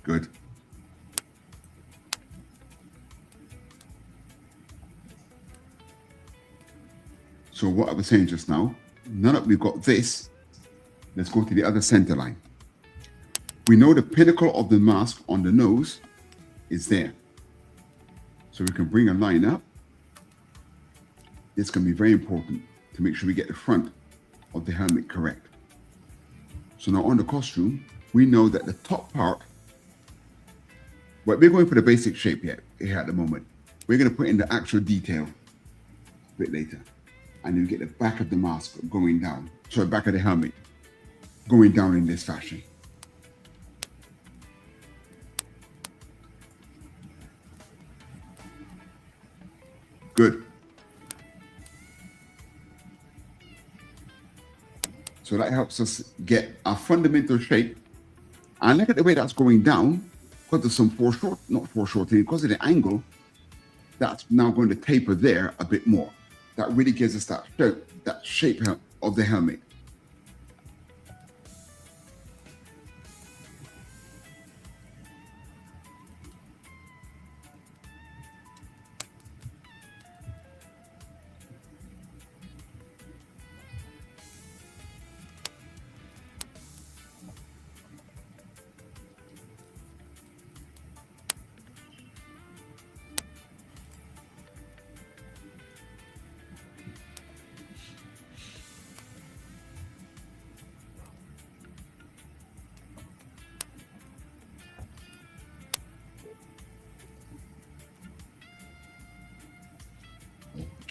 Speaker 3: Good. So what I was saying just now, now that we've got this, let's go to the other center line. We know the pinnacle of the mask on the nose is there. So we can bring a line up. It's going to be very important to make sure we get the front of the helmet correct. So now on the costume, we know that the top part, well, we're going for the basic shape here at the moment. We're going to put in the actual detail a bit later. And then we get the back of the mask going down. Sorry, back of the helmet going down in this fashion. Good. So that helps us get a fundamental shape. And look at the way that's going down. Because of some foreshortening, because of the angle, that's now going to taper there a bit more. That really gives us that shape of the helmet.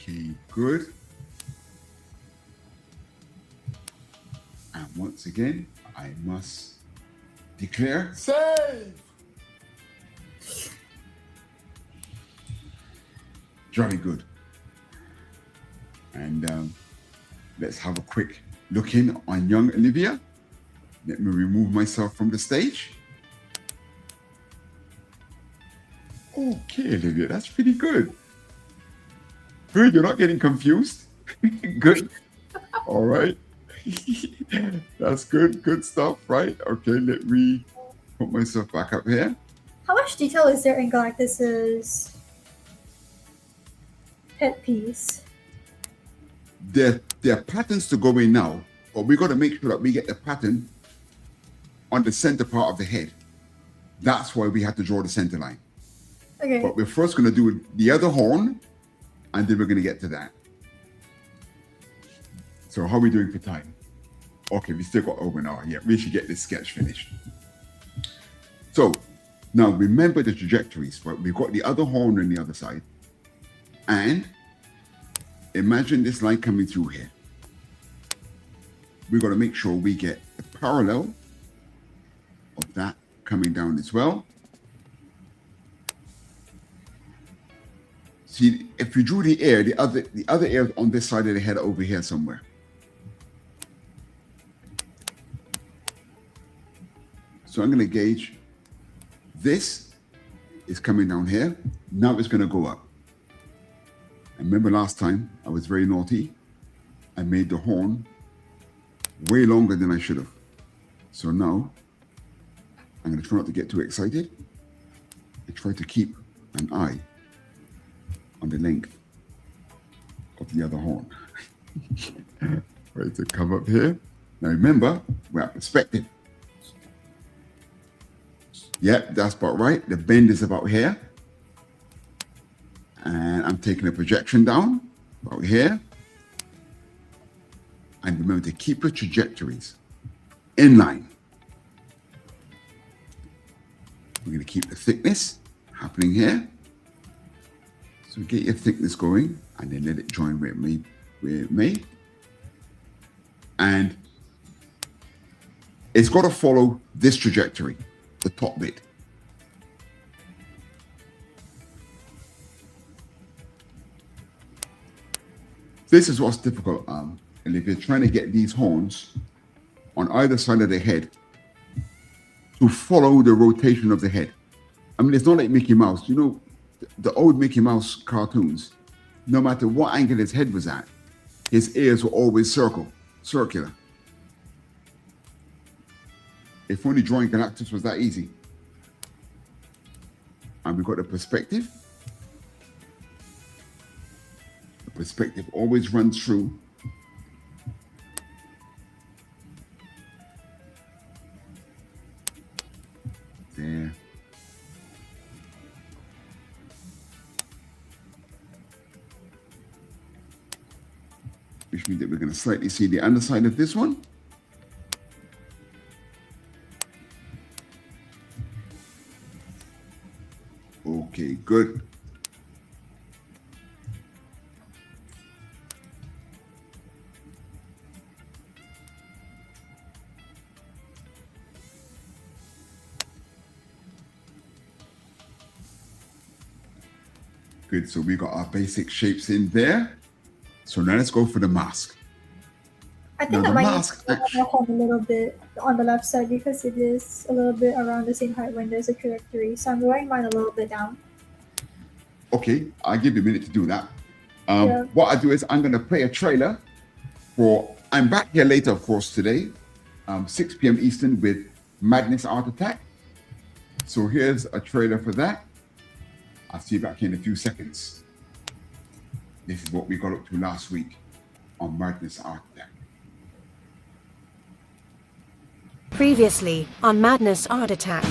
Speaker 3: Okay, good. And once again, I must declare
Speaker 5: Save!
Speaker 3: Jolly good. And let's have a quick look in on young Olivia. Let me remove myself from the stage. Okay, Olivia, that's pretty good. Good, you're not getting confused. Good. All right. That's good. Good stuff, right? Okay, let me put myself back up here.
Speaker 4: How much detail is there in Galactus's headpiece?
Speaker 3: There are patterns to go in now, but we got to make sure that we get the pattern on the center part of the head. That's why we have to draw the center line.
Speaker 4: Okay.
Speaker 3: But we're first going to do the other horn, and then we're going to get to that. So how are we doing for time? Okay, we still got over an hour. Yeah, we should get this sketch finished. So now remember the trajectories, right? We've got the other horn on the other side. And imagine this line coming through here. We've got to make sure we get the parallel of that coming down as well. See, if you drew the ear, the other ear on this side of the head over here somewhere. So I'm going to gauge this is coming down here. Now it's going to go up. And remember last time I was very naughty. I made the horn way longer than I should have. So now I'm going to try not to get too excited and try to keep an eye on the length of the other horn. Right, to come up here. Now remember, we're at perspective. Yep, that's about right. The bend is about here. And I'm taking a projection down about here. And remember to keep your trajectories in line. We're going to keep the thickness happening here. So get your thickness going and then let it join where it may. And it's got to follow this trajectory, the top bit. This is what's difficult, and if you're trying to get these horns on either side of the head to follow the rotation of the head. I mean, it's not like Mickey Mouse. You know, the old Mickey Mouse cartoons, no matter what angle his head was at, his ears were always circular. If only drawing Galactus was that easy. And we've got the perspective. The perspective always runs through. There. Which means that we're going to slightly see the underside of this one. Okay, good. Good, so we got our basic shapes in there. So now let's go for the mask.
Speaker 4: I think
Speaker 3: Now,
Speaker 4: I
Speaker 3: the
Speaker 4: might
Speaker 3: mask
Speaker 4: need to
Speaker 3: actually-
Speaker 4: home a little bit on the left side because it is a little bit around the same height when there's a trajectory. So I'm drawing mine a little bit down.
Speaker 3: Okay, I'll give you a minute to do that.
Speaker 4: Yeah.
Speaker 3: What I do is I'm going to play a trailer for, I'm back here later, of course, today, 6 p.m. Eastern with Madness Art Attack. So here's a trailer for that. I'll see you back here in a few seconds. This is what we got up to last week on Madness Art Attack.
Speaker 6: Previously on Madness Art Attack.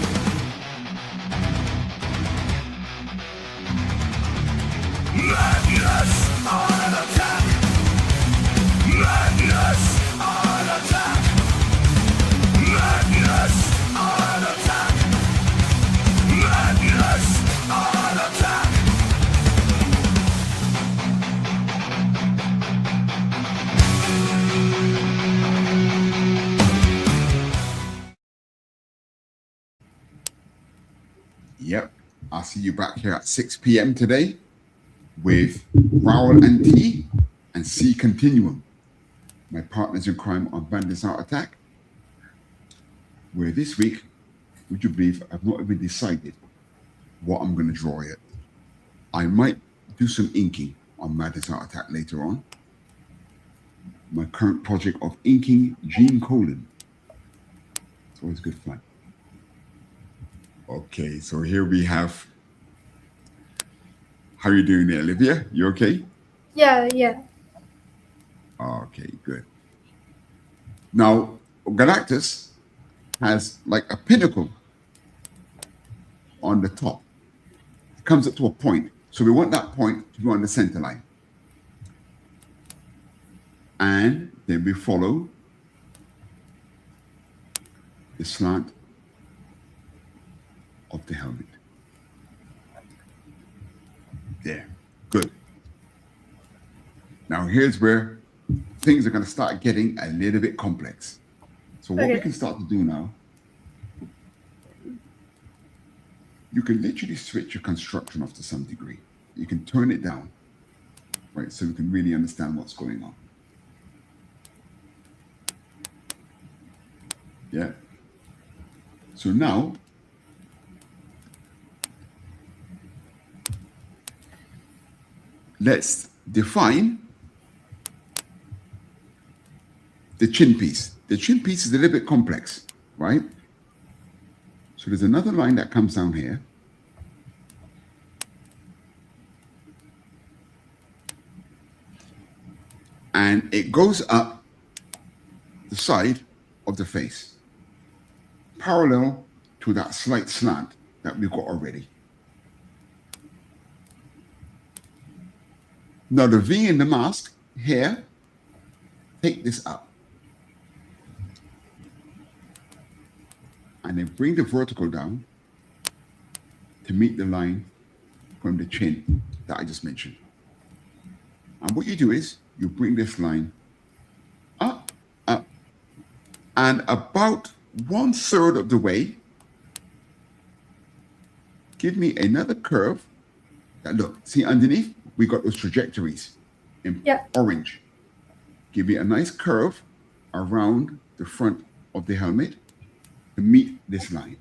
Speaker 2: Madness on attack. Madness on attack. Madness on attack. Madness on attack.
Speaker 3: Yep, I'll see you back here at 6 p.m. today with Rowell and T and C Continuum, my partners in crime on Madness Art Attack, where this week, would you believe, I've not even decided what I'm going to draw yet. I might do some inking on Madness Art Attack later on. My current project of inking Gene Colan. It's always good fun. Okay, so here we have. How are you doing there, Olivia? You okay?
Speaker 4: Yeah.
Speaker 3: Okay, good. Now, Galactus has like a pinnacle on the top. It comes up to a point. So we want that point to be on the center line. And then we follow the slant of the helmet. There, good. Now here's where things are going to start getting a little bit complex. So what we can start to do now, you can literally switch your construction off to some degree. You can turn it down, right? So you can really understand what's going on. Yeah. So now, let's define the chin piece. The chin piece is a little bit complex, right? So there's another line that comes down here. And it goes up the side of the face, parallel to that slight slant that we've got already. Now the V in the mask here, take this up. And then bring the vertical down to meet the line from the chin that I just mentioned. And what you do is you bring this line up, and about 1/3 of the way, give me another curve. That look, see underneath, we got those trajectories in orange. Give me a nice curve around the front of the helmet to meet this line.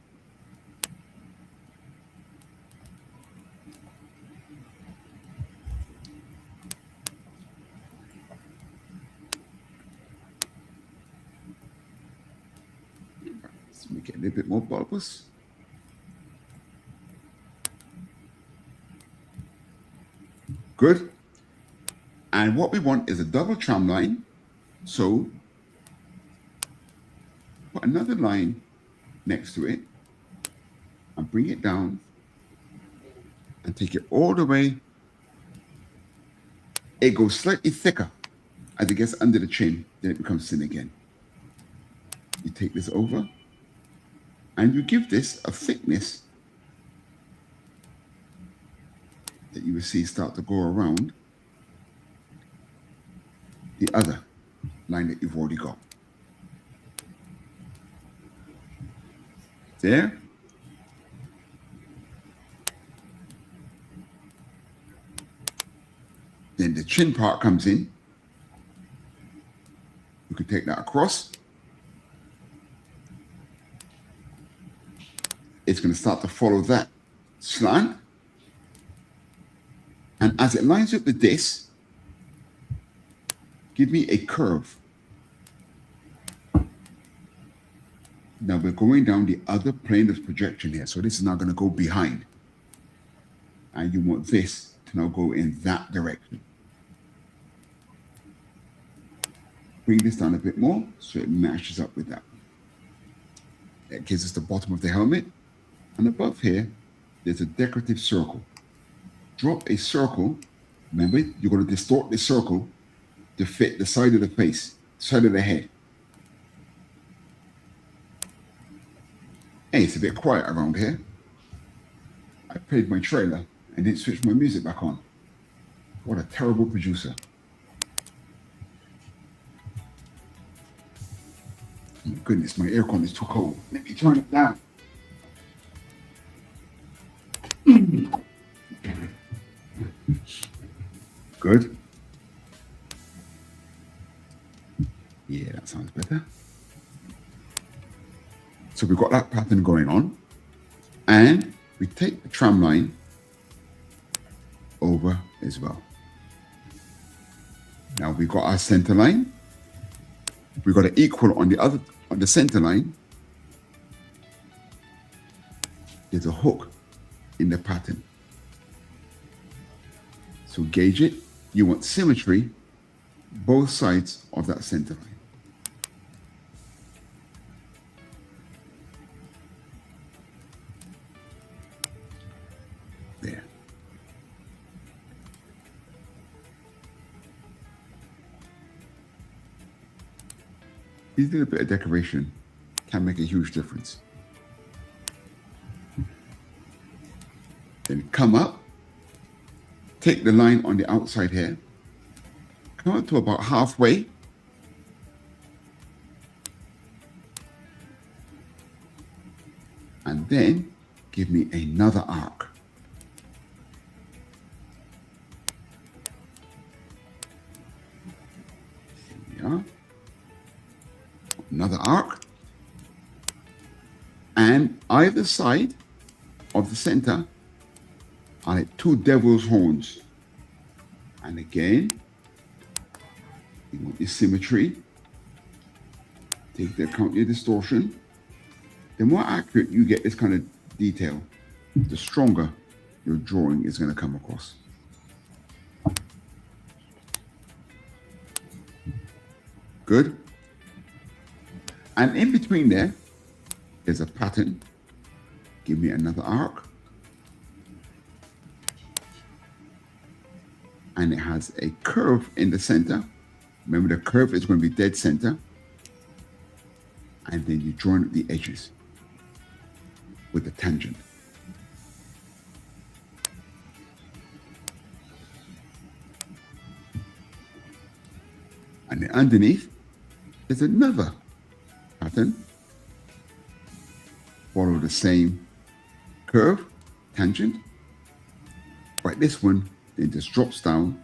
Speaker 3: Let's make it a little bit more bulbous. Good. And what we want is a double tram line. So put another line next to it and bring it down and take it all the way. It goes slightly thicker as it gets under the chin, then it becomes thin again. You take this over and you give this a thickness that you will see start to go around the other line that you've already got. There. Then the chin part comes in. You can take that across. It's going to start to follow that slant. And as it lines up with this, give me a curve. Now we're going down the other plane of projection here. So this is now going to go behind. And you want this to now go in that direction. Bring this down a bit more so it matches up with that. That gives us the bottom of the helmet. And above here, there's a decorative circle. Drop a circle. Remember, you're going to distort the circle to fit the side of the face, side of the head. Hey, it's a bit quiet around here. I played my trailer and didn't switch my music back on. What a terrible producer. Oh my goodness, my aircon is too cold. Let me turn it down. center. So we've got that pattern going on. And we take the tram line over as well. Now we've got our center line. We've got to equal on the center line. There's a hook in the pattern. So gauge it. You want symmetry both sides of that center line. There. This little bit of decoration can make a huge difference. Then come up, take the line on the outside here, come up to about halfway, and then give me another arc. Here we are. Another arc. And either side of the center are like two devil's horns. And again, you want your symmetry. Take into account your distortion. The more accurate you get this kind of detail, the stronger your drawing is going to come across. Good. And in between there's a pattern. Give me another arc. And it has a curve in the center. Remember, the curve is going to be dead center. And then you join the edges with the tangent. And then underneath, there's another pattern. Follow the same curve, tangent. But this one, then just drops down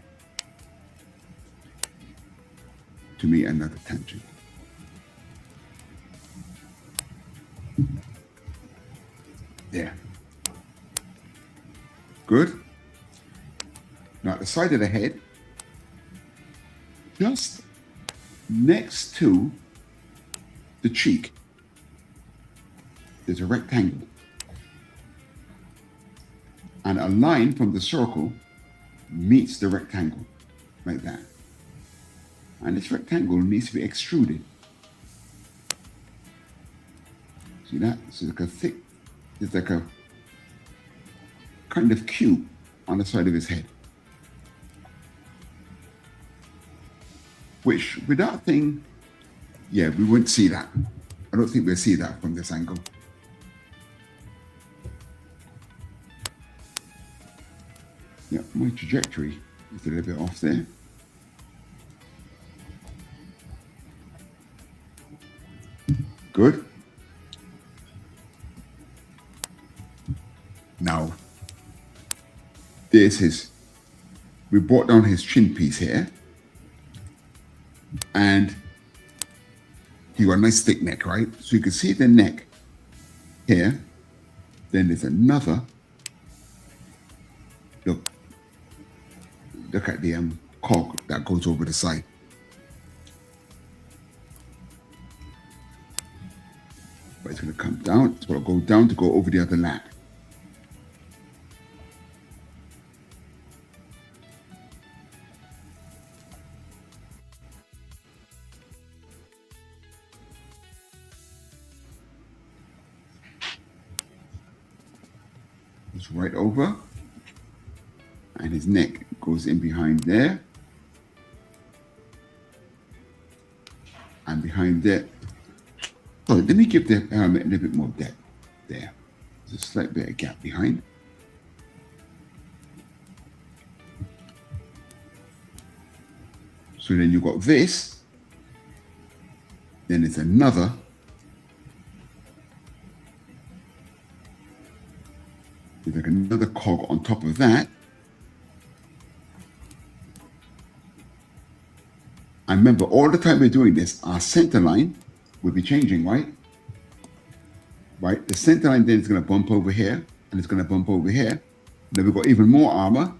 Speaker 3: to meet another tangent. There. Good. Now at the side of the head, just next to the cheek, there's a rectangle. And a line from the circle meets the rectangle, like that. And this rectangle needs to be extruded. See that? So it's like a thick, it's like a kind of cube on the side of his head. Which, with that thing, yeah, we wouldn't see that. I don't think we'll see that from this angle. Yeah, my trajectory is a little bit off there. Good. Now, we brought down his chin piece here. And he got a nice thick neck, right? So you can see the neck here. Then there's another. Look at the cog that goes over the side. But it's going to come down. It's going to go down to go over the other lat. It's right over. And his neck goes in behind there. And behind there. So let me give the helmet a little bit more depth there. There's a slight bit of gap behind. So then you've got this. Then there's another. There's like another cog on top of that. And remember, all the time we're doing this, our center line will be changing, right? Right? The center line then is going to bump over here, and it's going to bump over here. Then we've got even more armor.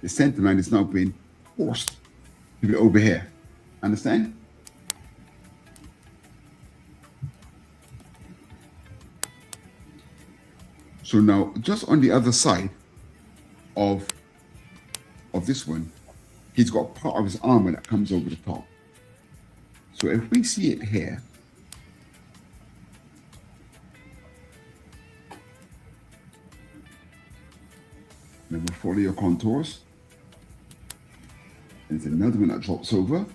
Speaker 3: The center line is now being forced to be over here. Understand? So now, just on the other side of this one, he's got part of his armor that comes over the top. So if we see it here, then we'll follow your contours. There's another one that drops over.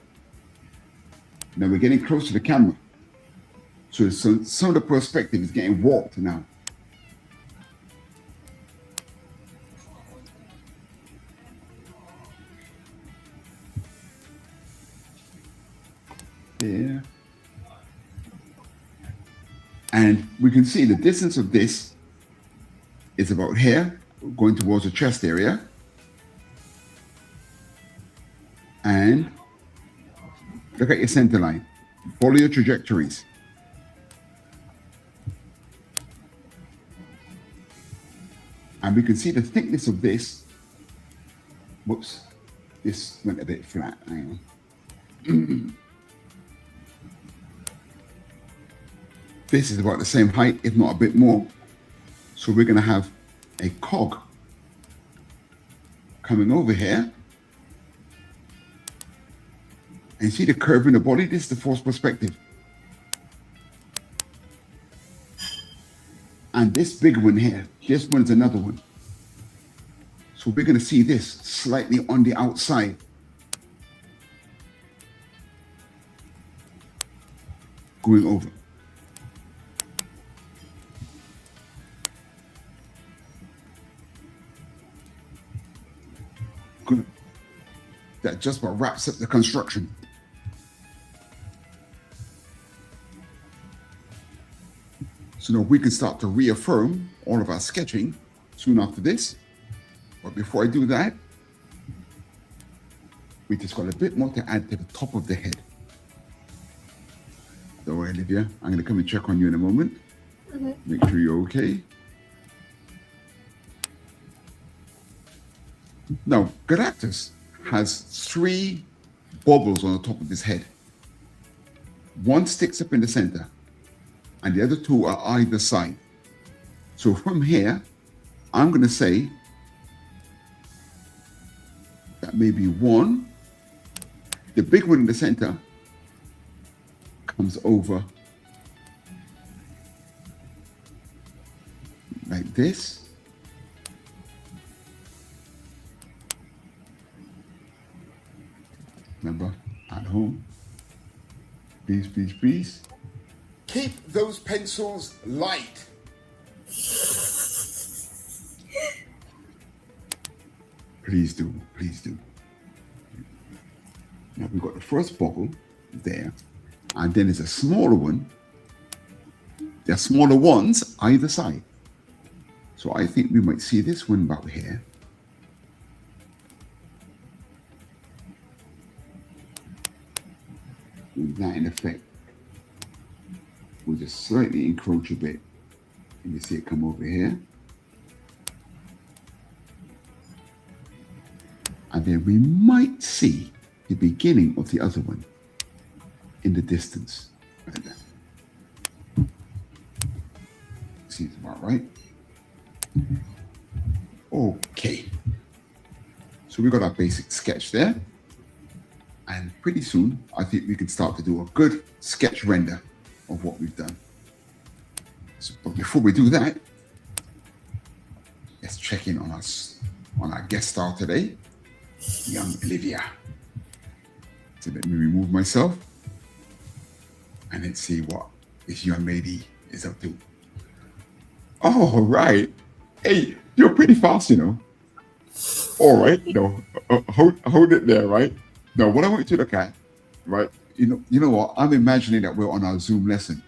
Speaker 3: Now we're getting close to the camera. So some of the perspective is getting warped now. There. And we can see the distance of this is about here, going towards the chest area. And look at your center line. Follow your trajectories. And we can see the thickness of this. Whoops, this went a bit flat. Hang on. This is about the same height, if not a bit more. So we're going to have a cog coming over here. And see the curve in the body? This is the forced perspective. And this big one here, this one's another one. So we're going to see this slightly on the outside. Going over. Good. That just about wraps up the construction. So now we can start to reaffirm all of our sketching soon after this. But before I do that, we just got a bit more to add to the top of the head. Don't worry, Olivia. I'm going to come and check on you in a moment. Make sure you're okay. Now, Galactus has 3 bubbles on the top of his head. One sticks up in the center, and the other 2 are either side. So from here, I'm going to say that maybe one, the big one in the center, comes over like this. Remember, at home, please, please, please.
Speaker 5: Keep those pencils light.
Speaker 3: Please do, please do. Now we've got the first bubble there, and then there's a smaller one. There are smaller ones either side. So I think we might see this one about here. With that in effect, we'll just slightly encroach a bit, and you see it come over here. And then we might see the beginning of the other one in the distance, like that. Seems about right. Okay. So we got our basic sketch there. And pretty soon, I think we can start to do a good sketch render of what we've done. So, but before we do that, let's check in on us, on our guest star today, young Olivia. So let me remove myself and let's see what this young lady is up to. Oh, right. Hey, you're pretty fast, you know. All right, no, hold it there, right? Now, what I want you to look at, right? You know what? I'm imagining that we're on our Zoom lesson.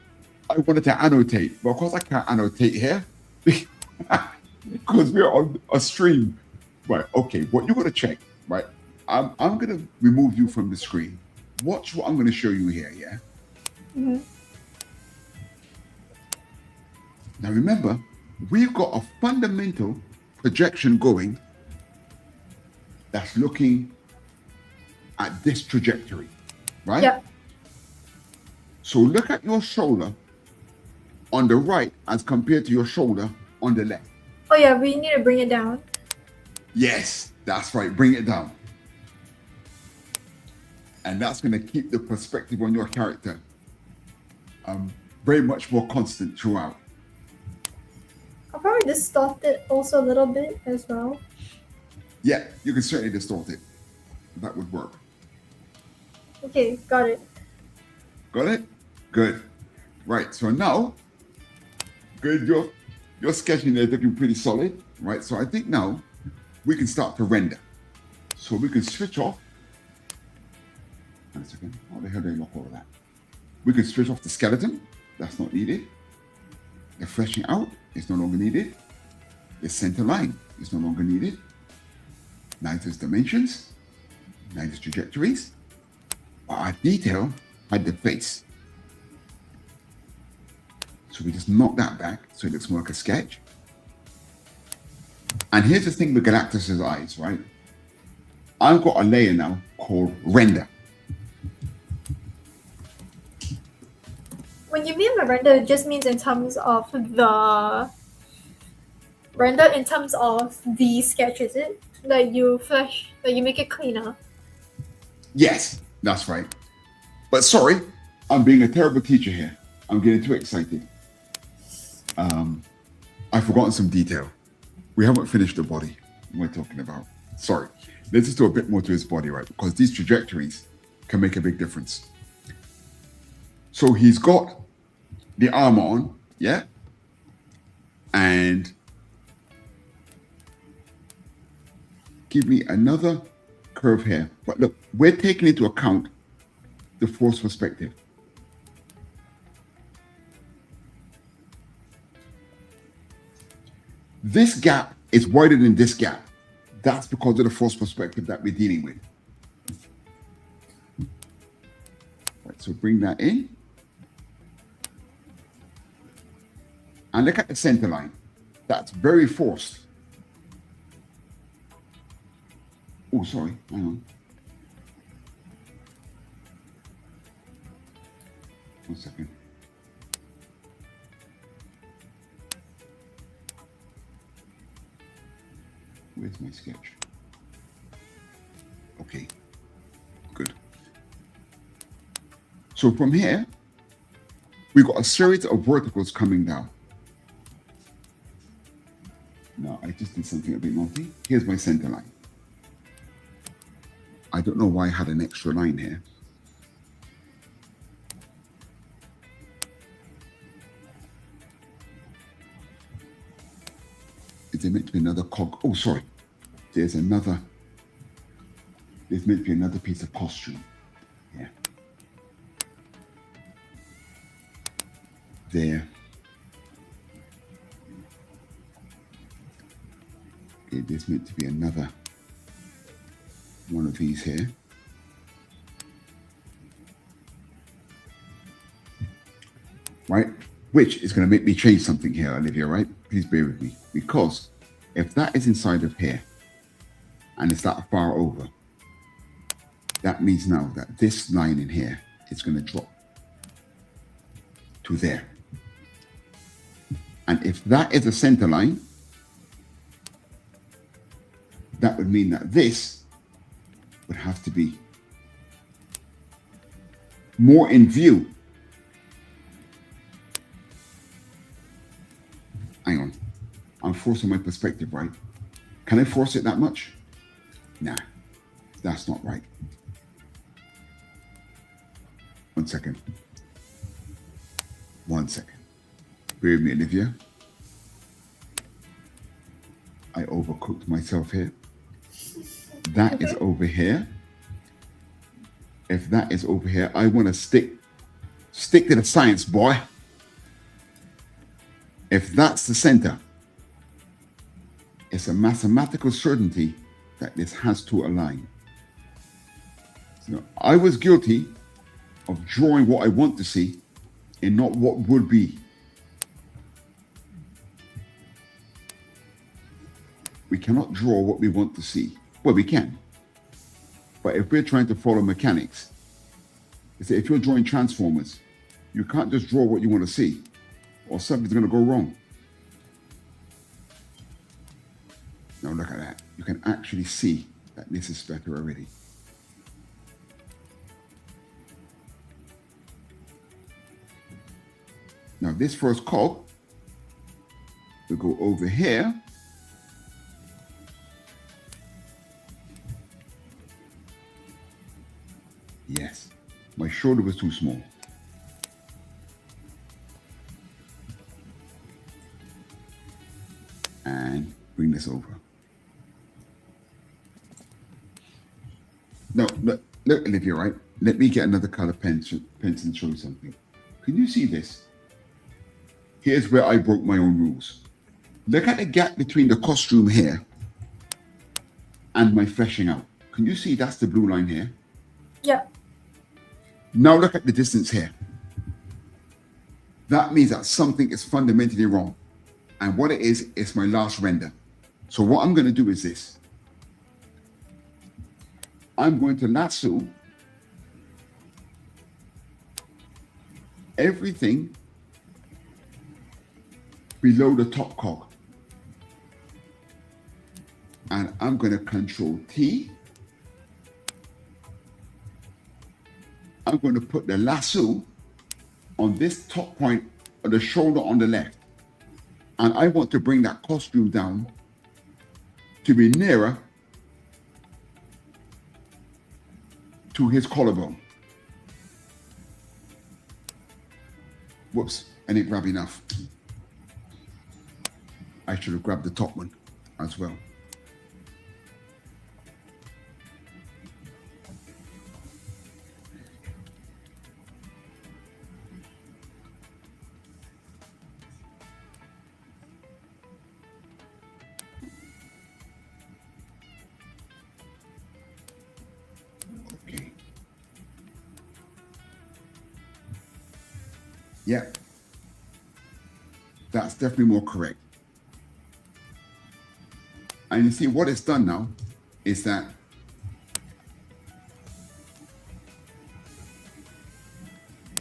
Speaker 3: I wanted to annotate, but of course I can't annotate here because we're on a stream. Right? Okay. What you got to check, right? I'm gonna remove you from the screen. watch what I'm going to show you here, yeah?
Speaker 4: Mhm.
Speaker 3: Now remember, we've got a fundamental projection going that's looking at this trajectory, right?
Speaker 4: Yeah.
Speaker 3: So look at your shoulder on the right as compared to your shoulder on the left.
Speaker 4: Oh yeah, we need to bring it down.
Speaker 3: Yes, that's right. Bring it down. And that's going to keep the perspective on your character very much more constant throughout.
Speaker 4: I'll probably distort it also a little bit as well.
Speaker 3: Yeah, you can certainly distort it. That would work.
Speaker 4: Okay, got it.
Speaker 3: Got it? Good. Right, so now, good, your sketching there is looking pretty solid, right? So I think now we can start to render. So we can switch off. One second, how the hell do I lock all of that? We can switch off the skeleton, that's not needed. The fleshing out is no longer needed. The center line is no longer needed. Neither is dimensions, neither is trajectories. But our detail had the face. So we just knock that back so it looks more like a sketch. And here's the thing with Galactus's eyes, right? I've got a layer now called render.
Speaker 4: When you mean by render, it just means in terms of the render in terms of the sketch, is it? Like you flash, like you make it cleaner.
Speaker 3: Yes, that's right. But sorry, I'm being a terrible teacher here. I'm getting too excited. I've forgotten some detail. We haven't finished the body we're talking about. Sorry. Let's just do a bit more to his body, right? Because these trajectories can make a big difference. So he's got the armor on, yeah? And give me another curve here. But look, we're taking into account the force perspective. This gap is wider than this gap. That's because of the force perspective that we're dealing with. Right, so bring that in. And look at the center line. That's very forced. Oh, sorry, hang on. One second. Where's my sketch? Okay, good. So from here, we've got a series of verticals coming down. Now, I just did something a bit naughty. Here's my center line. I don't know why I had an extra line here. Is there meant to be another cog? Oh, sorry. There's meant to be another piece of costume. Yeah. There. Okay, there's meant to be another one of these here. Right? Which is going to make me change something here, Olivia, right? Please bear with me. Because if that is inside of here and it's that far over, that means now that this line in here is going to drop to there. And if that is a center line, that would mean that this would have to be more in view. Hang on. I'm forcing my perspective, right? Can I force it that much? Nah, that's not right. One second. One second. Bear with me, Olivia. I overcooked myself here. That is over here. If that is over here, I want to stick to the science, boy. If that's the center, it's a mathematical certainty that this has to align. I was guilty of drawing what I want to see and not what would be. We cannot draw what we want to see. Well, we can. But if we're trying to follow mechanics, if you're drawing transformers, you can't just draw what you want to see, or something's going to go wrong. Now look at that. You can actually see that this is better already. Now this first cog will go over here. Yes, my shoulder was too small. And bring this over. No, look, Olivia, right? Let me get another color pencil and show you something. Can you see this? Here's where I broke my own rules. Look at the gap between the costume here and my fleshing out. Can you see that's the blue line here?
Speaker 4: Yeah.
Speaker 3: Now look at the distance here. That means that something is fundamentally wrong. And what it is my last render. So what I'm going to do is this. I'm going to lasso everything below the top cog. And I'm going to control T. I'm going to put the lasso on this top point of the shoulder on the left. And I want to bring that costume down to be nearer to his collarbone. Whoops, I didn't grab enough. I should have grabbed the top one as well. Okay. Yeah, that's definitely more correct. And you see what it's done now is that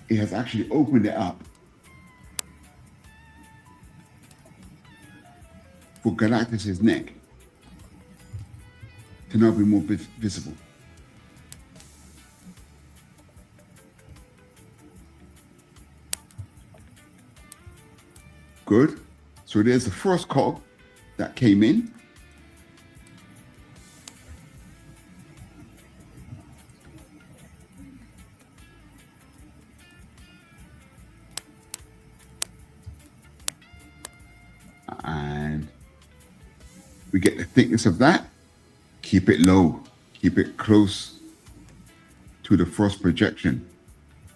Speaker 3: it has actually opened it up for Galactus's neck to now be more visible. Good. So there's the first cog that came in. And we get the thickness of that. Keep it low. Keep it close to the first projection.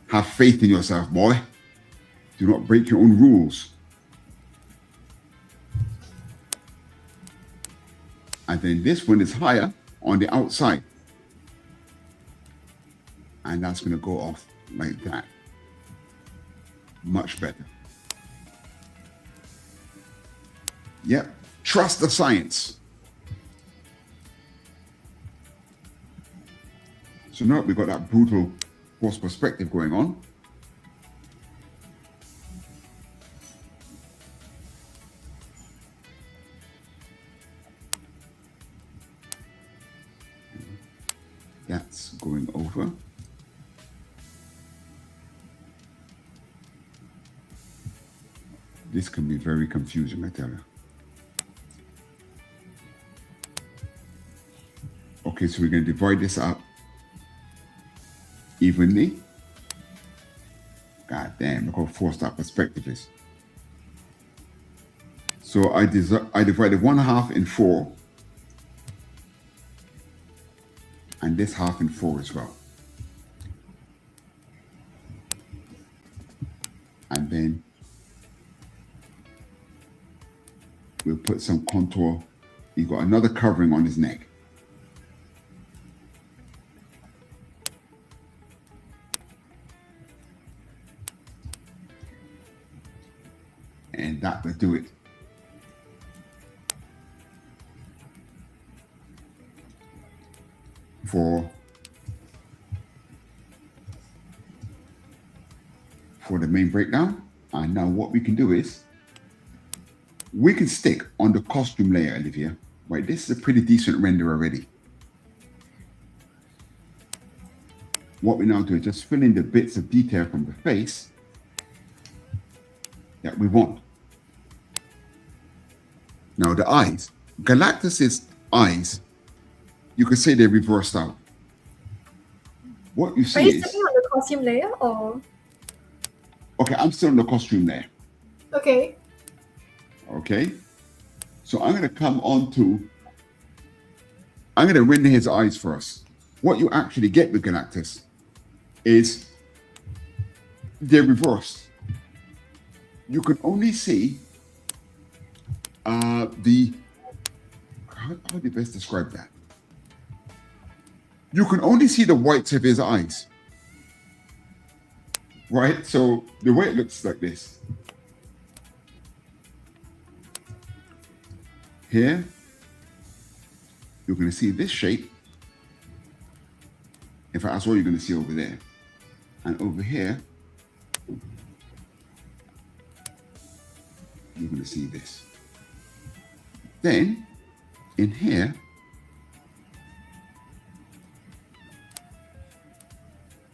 Speaker 3: Have faith in yourself, boy. Do not break your own rules. And then this one is higher on the outside. And that's going to go off like that. Much better. Yep. Trust the science. So now we've got that brutal horse perspective going on. That's going over. This can be very confusing, I tell you. Okay, so we're going to divide this up evenly. God damn, look how forced that perspective is. So I divided 1/2 in 4. And this 1/2 in 4 as well. And then we'll put some contour. He's got another covering on his neck. And that will do it. For the main breakdown. And now what we can do is we can stick on the costume layer, Olivia. Right, this is a pretty decent render already. What we now do is just fill in the bits of detail from the face that we want. Now the eyes, Galactus's eyes, you could say they're reversed out. What you
Speaker 4: Are
Speaker 3: see
Speaker 4: you
Speaker 3: is,
Speaker 4: sticking on the costume layer or?
Speaker 3: okay, I'm still in the costume layer.
Speaker 4: Okay.
Speaker 3: Okay, so I'm going to come on to, I'm going to render his eyes first. What you actually get with Galactus is they're reversed. You can only see how do you best describe that? You can only see the whites of his eyes, right? So the way it looks like this. Here, you're going to see this shape. In fact, that's all you're going to see over there. And over here, you're going to see this. Then, in here,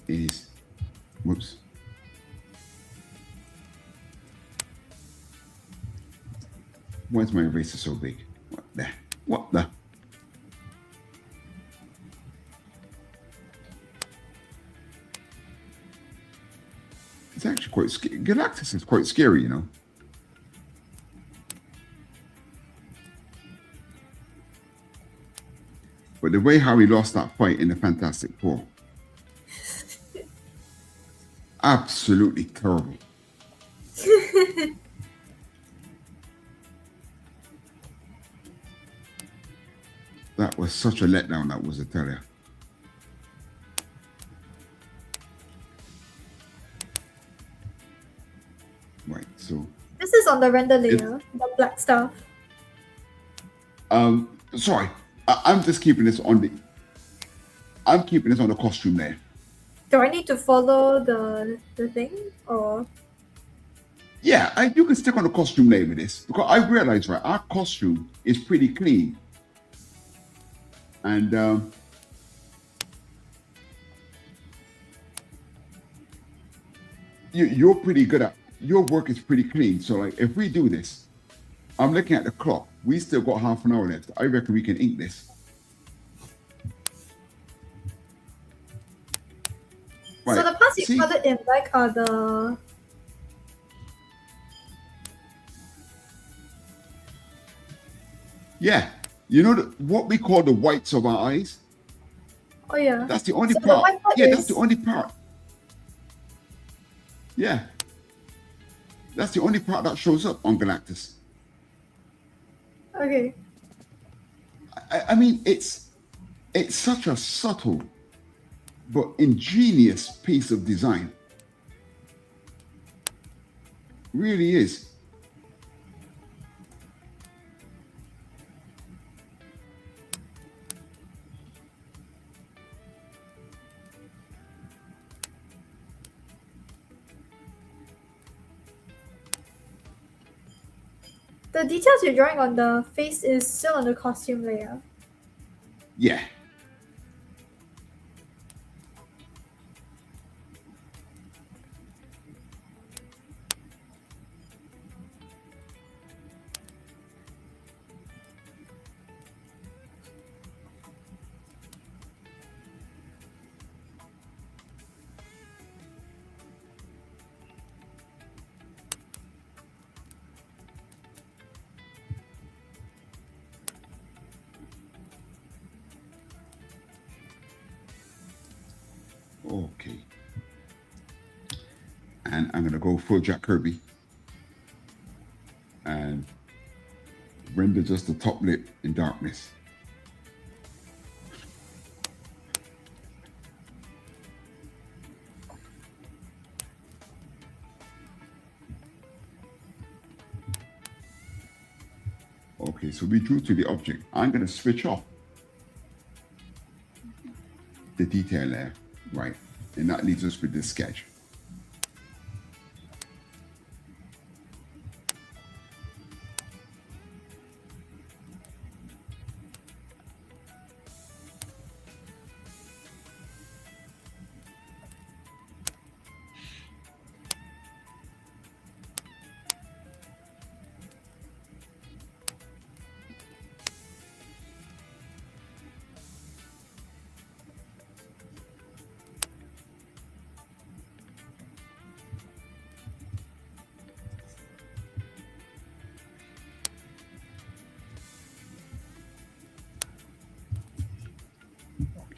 Speaker 3: is, whoops. Why is my eraser so big? What the? What the? It's actually quite scary. Galactus is quite scary, you know. But the way how he lost that fight in the Fantastic Four, absolutely terrible. That was such a letdown, that was, I tell you. Right, so
Speaker 4: This is on the render layer, the black stuff.
Speaker 3: sorry, I'm just keeping this on the, I'm keeping this on the costume layer.
Speaker 4: Do I need to follow the thing or?
Speaker 3: Yeah, you can stick on the costume layer with this because I realize, right, our costume is pretty clean. And you're pretty good at, your work is pretty clean. So like if we do this, I'm looking at the clock. We still got half an hour left. I reckon we can ink this. Right.
Speaker 4: So the parts
Speaker 3: See?
Speaker 4: you colored in black are the.
Speaker 3: Yeah. You know what we call the whites of our eyes?
Speaker 4: Oh yeah.
Speaker 3: That's the only
Speaker 4: So the
Speaker 3: part.
Speaker 4: white part
Speaker 3: Yeah,
Speaker 4: is-
Speaker 3: that's the only part. Yeah. That's the only part that shows up on Galactus.
Speaker 4: Okay.
Speaker 3: I mean, it's such a subtle but ingenious piece of design. Really is.
Speaker 4: The details you're drawing on the face is still on the costume layer.
Speaker 3: Yeah. Okay. And I'm going to go full Jack Kirby and render just the top lip in darkness. Okay, so we drew to the object. I'm going to switch off the detail layer, right? And that leaves us with this sketch.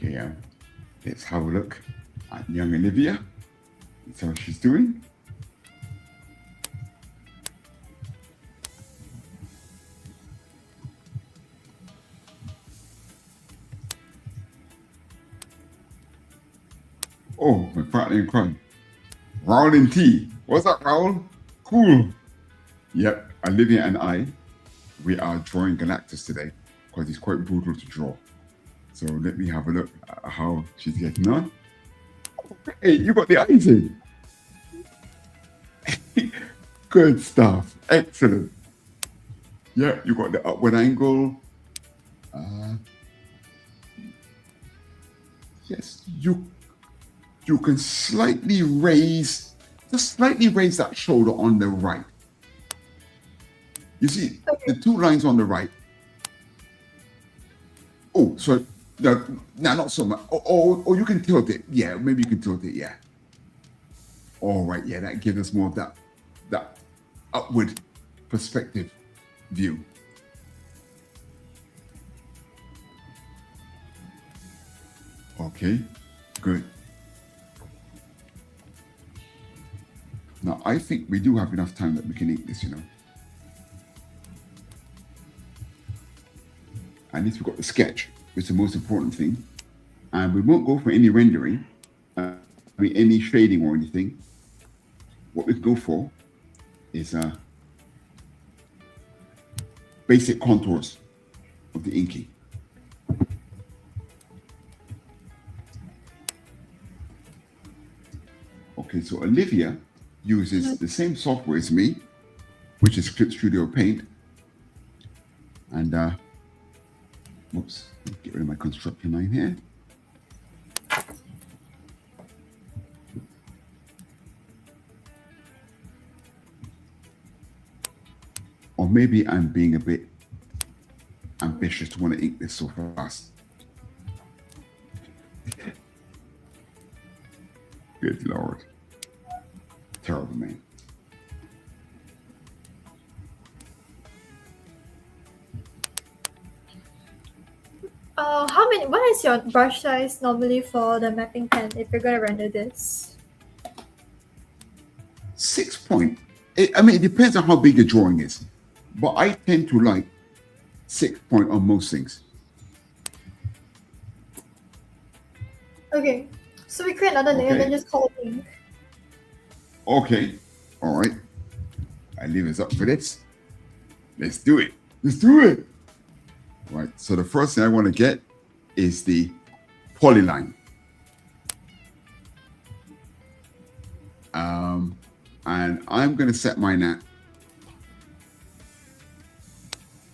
Speaker 3: Okay, let's have a look at young Olivia. That's how she's doing. Oh, my partner in crime. Raul in T. What's up, Raul? Cool. Yep, Olivia and I, we are drawing Galactus today because he's quite brutal to draw. So let me have a look at how she's getting on. Hey, you got the eyes in. Good stuff. Excellent. Yeah, you got the upward angle. Yes, you can slightly raise, just slightly raise that shoulder on the right. You see the two lines on the right. Oh, so no, not so much. Or you can tilt it. Yeah, maybe you can tilt it. Yeah. All right. Yeah, that gives us more of that upward perspective view. Okay, good. Now I think we do have enough time that we can eat this, you know. At least we've got the sketch, which is the most important thing. And we won't go for any rendering, any shading or anything. What we go for is basic contours of the inking. Okay, so Olivia uses the same software as me, which is Clip Studio Paint. And whoops, get rid of my construction line here. Or maybe I'm being a bit ambitious to want to ink this so fast. Good Lord. Terrible, man.
Speaker 4: What is your brush size normally for the mapping pen if you're gonna render this?
Speaker 3: 6 point. I mean, it depends on how big the drawing is, but I tend to like 6 point on most things.
Speaker 4: Okay, so we create another layer and then just call it ink.
Speaker 3: Okay, all right. I leave us up for this. Let's do it. Let's do it. Right. So the first thing I want to get is the polyline. And I'm going to set mine at.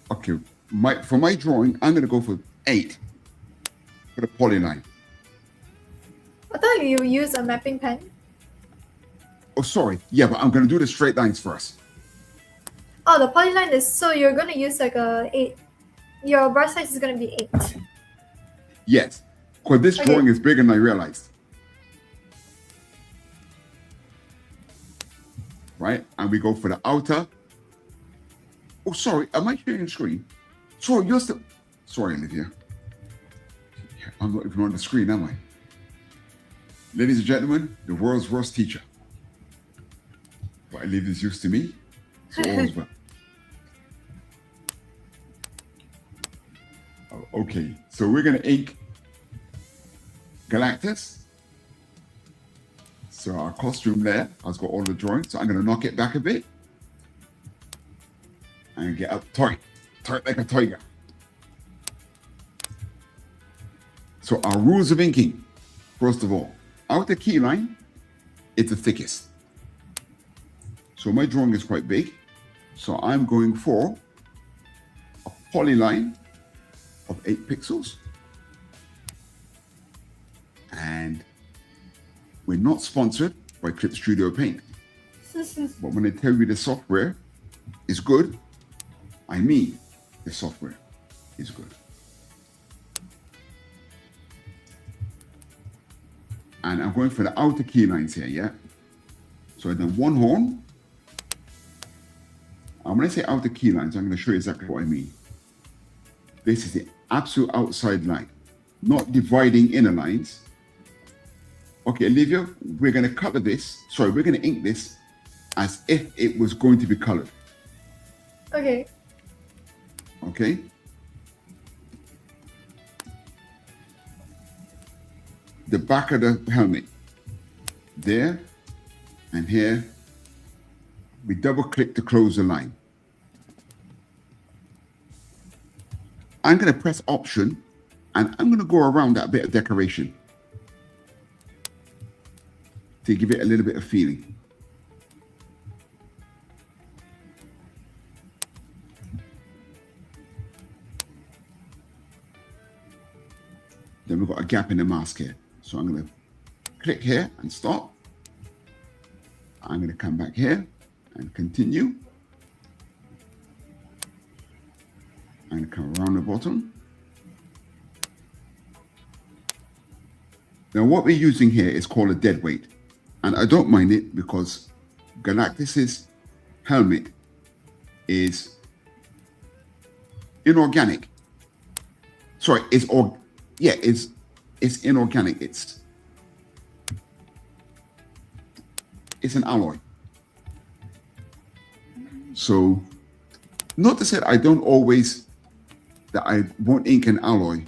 Speaker 3: Okay, for my drawing, I'm going to go for 8 for the polyline.
Speaker 4: I thought you use a mapping pen.
Speaker 3: Oh, sorry. Yeah, but I'm going to do the straight lines first.
Speaker 4: Oh, the polyline is, so you're going to use like a 8. Your brush size is going to be 8.
Speaker 3: Yes, because this drawing is bigger than I realized. Right, and we go for the outer. Oh, sorry, am I sharing the screen? Sorry, you're still. Sorry, Olivia. I'm not even on the screen, am I? Ladies and gentlemen, the world's worst teacher. But Olivia's used to me, so all is well. Okay, so we're going to ink Galactus. So our costume there has got all the drawings. So I'm going to knock it back a bit and get up. tight like a tiger. So our rules of inking, first of all, outer key line is the thickest. So my drawing is quite big. So I'm going for a polyline of 8 pixels. And we're not sponsored by Clip Studio Paint. But when I tell you the software is good, I mean the software is good. And I'm going for the outer key lines here, yeah? So I've done one horn. And when I say outer key lines, I'm going to show you exactly what I mean. This is the absolute outside line, not dividing inner lines. Okay, Olivia, we're going to color this. Sorry, we're going to ink this as if it was going to be colored.
Speaker 4: Okay.
Speaker 3: Okay? The back of the helmet. There and here. We double click to close the line. I'm going to press Option and I'm going to go around that bit of decoration to give it a little bit of feeling. Then we've got a gap in the mask here. So I'm going to click here and stop. I'm going to come back here and continue. I'm going to come around the bottom. Now what we're using here is called a dead weight. And I don't mind it because Galactus's helmet is inorganic. Sorry, it's inorganic. It's an alloy. So not to say that I don't always, that I won't ink an alloy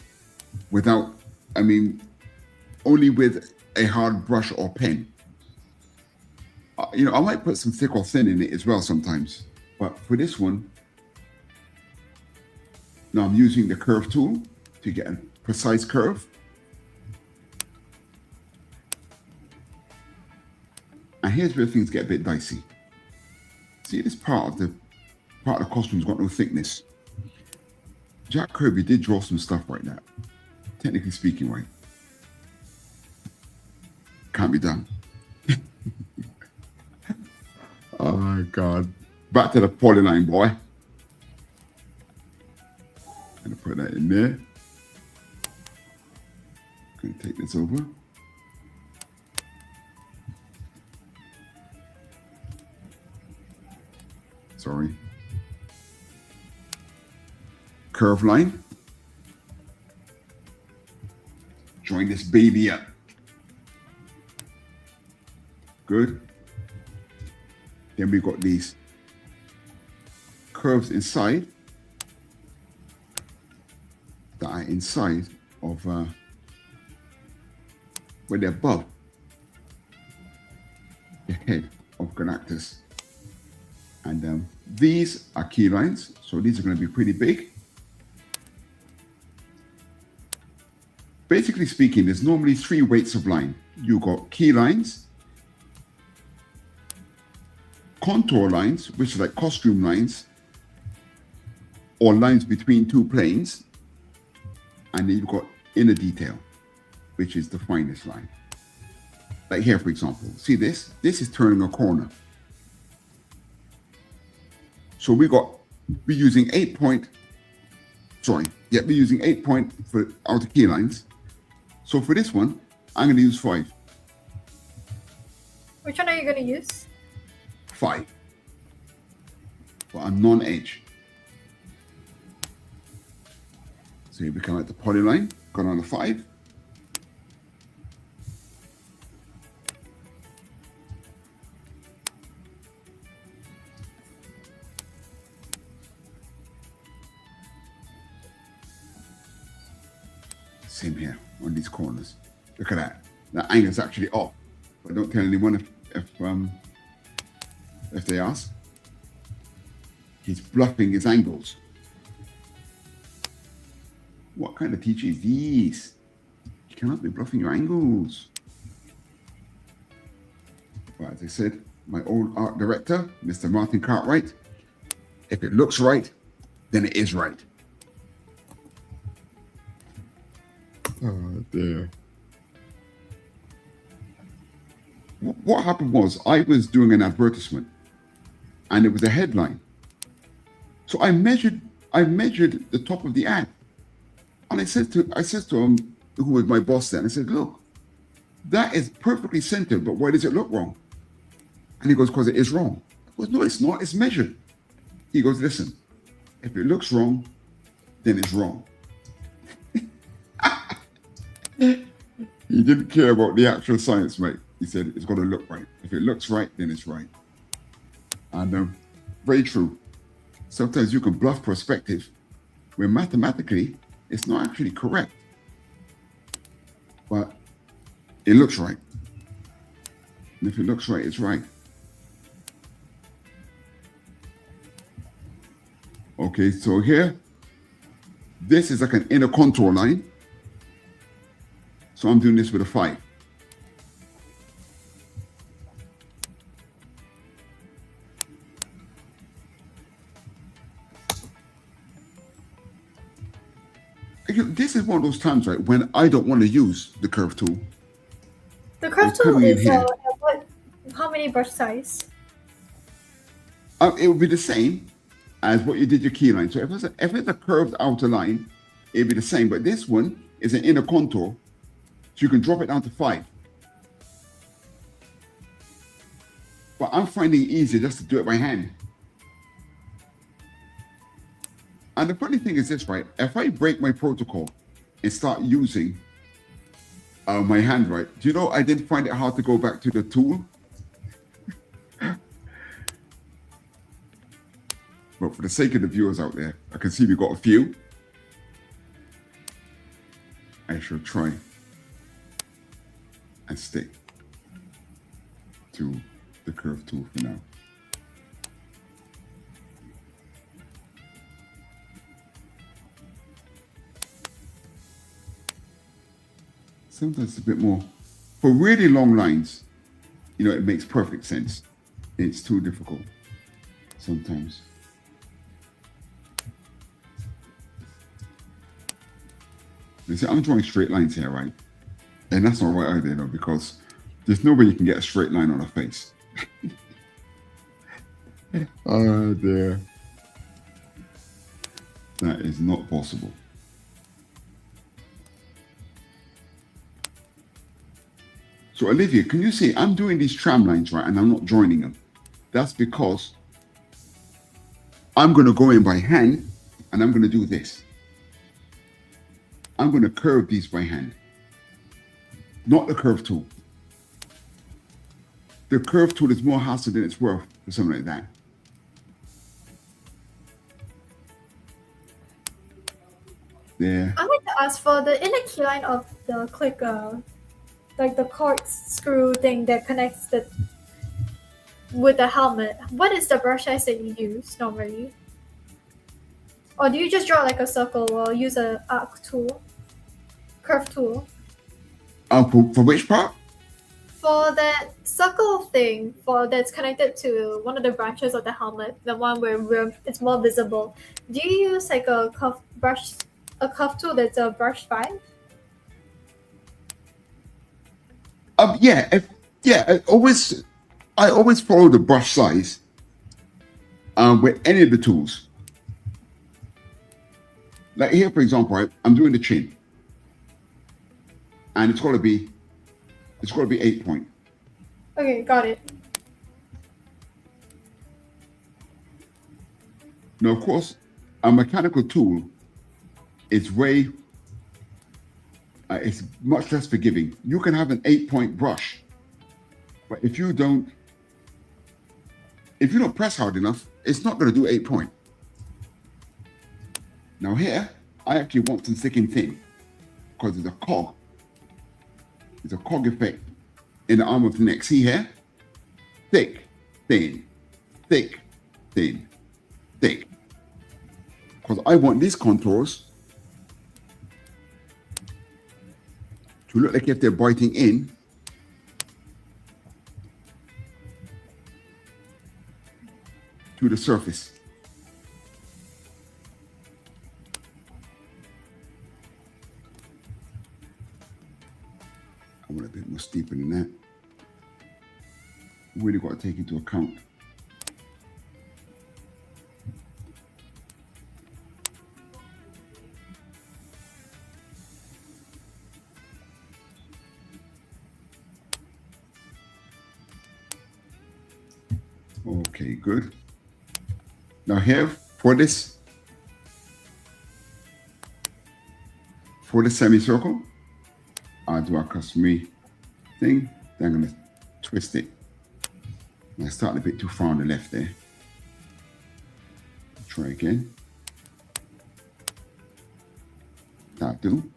Speaker 3: without, I mean, only with a hard brush or pen. You know, I might put some thick or thin in it as well sometimes. But for this one, now I'm using the curve tool to get a precise curve. And here's where things get a bit dicey. See, this part of the costume's got no thickness. Jack Kirby did draw some stuff like that. Technically speaking, right? Can't be done. Oh my God. Back to the polyline, boy. I'm gonna put that in there. Gonna take this over. Sorry. Curve line. Join this baby up. Good. Then we've got these curves inside that are inside of where they're above the head of Galactus. And these are key lines, so these are going to be pretty big. Basically speaking, there's normally 3 weights of line. You've got key lines, contour lines, which are like costume lines, or lines between 2 planes, and then you've got inner detail, which is the finest line. Like here, for example, see this? This is turning a corner. So we're using 8 point, we're using 8 point for outer key lines. So for this one, I'm going to use 5.
Speaker 4: Which one are you going to use?
Speaker 3: 5 for a non-edge. So here we come at the polyline, got on a 5. Same here on these corners. Look at that. That angle's actually off. But don't tell anyone if they ask. He's bluffing his angles. What kind of teacher is this? You cannot be bluffing your angles. But as I said, my old art director, Mr. Martin Cartwright, if it looks right, then it is right. Oh, dear. What happened was I was doing an advertisement and it was a headline. So I measured the top of the ad. And I said to him, who was my boss then, I said, look, that is perfectly centered, but why does it look wrong? And he goes, because it is wrong. I goes, no, it's not, it's measured. He goes, listen, if it looks wrong, then it's wrong. He didn't care about the actual science, mate. He said, it's got to look right. If it looks right, then it's right. And very true. Sometimes you can bluff perspective where mathematically it's not actually correct. But it looks right. And if it looks right, it's right. Okay, so here, this is like an inner contour line. So I'm doing this with a 5. This is one of those times, right, when I don't want to use the curve tool.
Speaker 4: The curve
Speaker 3: It's
Speaker 4: tool
Speaker 3: coming in
Speaker 4: is
Speaker 3: here.
Speaker 4: how many brush size?
Speaker 3: It would be the same as what you did your key line. So if it's a curved outer line, it'd be the same. But this one is an inner contour, so you can drop it down to 5. But I'm finding it easier just to do it by hand. And the funny thing is this, right? If I break my protocol and start using my hand, right? Do you know I didn't find it hard to go back to the tool? But for the sake of the viewers out there, I can see we got a few. I shall try and stick to the curve tool for now. Sometimes it's a bit more, for really long lines, you know, it makes perfect sense. It's too difficult sometimes. You see, I'm drawing straight lines here, right? And that's not right either, though, because there's no way you can get a straight line on a face. Oh, dear. That is not possible. So Olivia, can you see I'm doing these tram lines, right? And I'm not joining them. That's because I'm going to go in by hand and I'm going to do this. I'm going to curve these by hand, not the curve tool. The curve tool is more hassle than it's worth for something like that. There.
Speaker 4: I like to ask for the inner key line of the clicker, like the corkscrew thing that connects the with the helmet. What is the brush size that you use normally? Or do you just draw like a circle or use a arc tool, curve tool?
Speaker 3: For which part?
Speaker 4: For that circle thing, that's connected to one of the branches of the helmet, the one where it's more visible. Do you use like a curve tool that's a brush 5?
Speaker 3: I always follow the brush size with any of the tools. Like here, for example, right, I'm doing the chin, and it's got to be 8 point.
Speaker 4: Okay, got it.
Speaker 3: Now, of course, a mechanical tool is it's much less forgiving. You can have an 8 point brush, but if you don't press hard enough, it's not going to do 8 point. Now here, I actually want some thick and thin because there's a cog. There's a cog effect in the arm of the neck. See here? Thick, thin, thick, thin, thick. Because I want these contours to look like if they're biting in. To the surface. I want a bit more steeper than that. Really got to take into account. Okay, good. Now here, for the semicircle, I'll do our customary thing. Then I'm going to twist it. I started a bit too far on the left there. Try again. That'll do.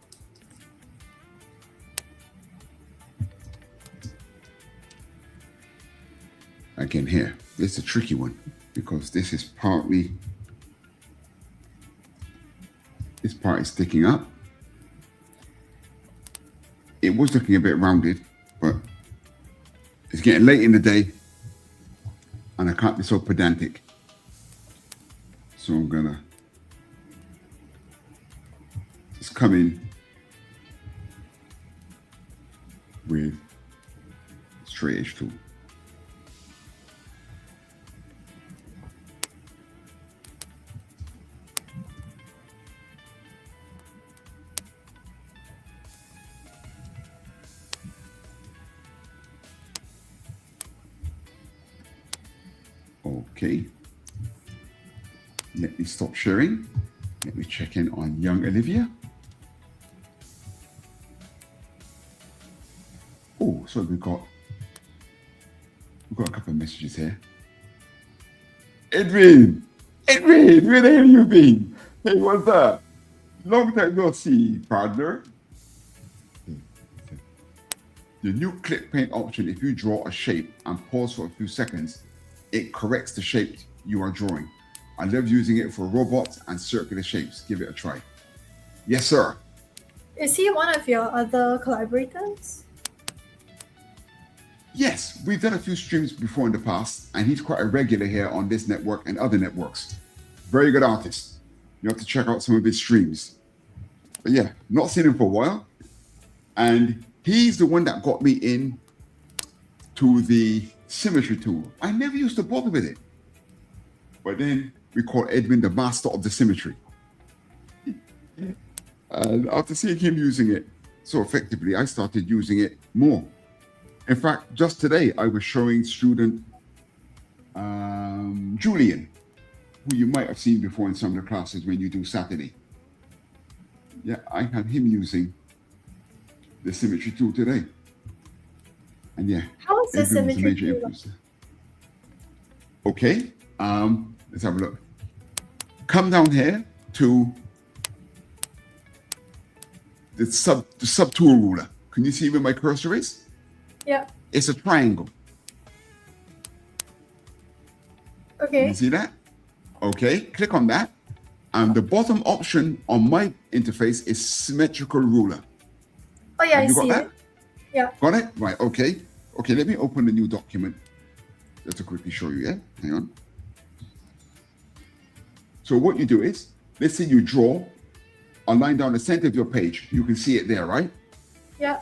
Speaker 3: Again here, this is a tricky one because this is partly, this part is sticking up. It was looking a bit rounded, but it's getting late in the day and I can't be so pedantic. So I'm gonna just come in with straight edge tool. Okay, let me stop sharing. Let me check in on young Olivia. Oh, so we've got a couple of messages here. Edwin, where the hell you been? Hey, what's up? Long time no see, partner. The new clip paint option, if you draw a shape and pause for a few seconds, it corrects the shape you are drawing. I love using it for robots and circular shapes. Give it a try. Yes, sir.
Speaker 4: Is he one of your other collaborators?
Speaker 3: Yes, we've done a few streams before in the past, and he's quite a regular here on this network and other networks. Very good artist. You have to check out some of his streams. But yeah, not seen him for a while. And he's the one that got me in to the symmetry tool. I never used to bother with it. But then we call Edwin the master of the symmetry. And after seeing him using it so effectively, I started using it more. In fact, just today, I was showing student Julian, who you might have seen before in some of the classes when you do Saturday. Yeah, I had him using the symmetry tool today. And yeah,
Speaker 4: How is the
Speaker 3: Edwin was a
Speaker 4: symmetry
Speaker 3: major
Speaker 4: tool?
Speaker 3: influence. Okay, let's have a look. Come down here to the sub tool ruler. Can you see where my cursor is?
Speaker 4: Yeah.
Speaker 3: It's a triangle.
Speaker 4: Okay.
Speaker 3: You see that? Okay, click on that. And the bottom option on my interface is symmetrical ruler.
Speaker 4: Oh yeah,
Speaker 3: Have
Speaker 4: I
Speaker 3: you got
Speaker 4: see
Speaker 3: that?
Speaker 4: it. Yeah.
Speaker 3: Got it? Right, okay. Okay, let me open the new document just to quickly show you, yeah? Hang on. So what you do is, let's say you draw a line down the center of your page. You can see it there, right?
Speaker 4: Yeah.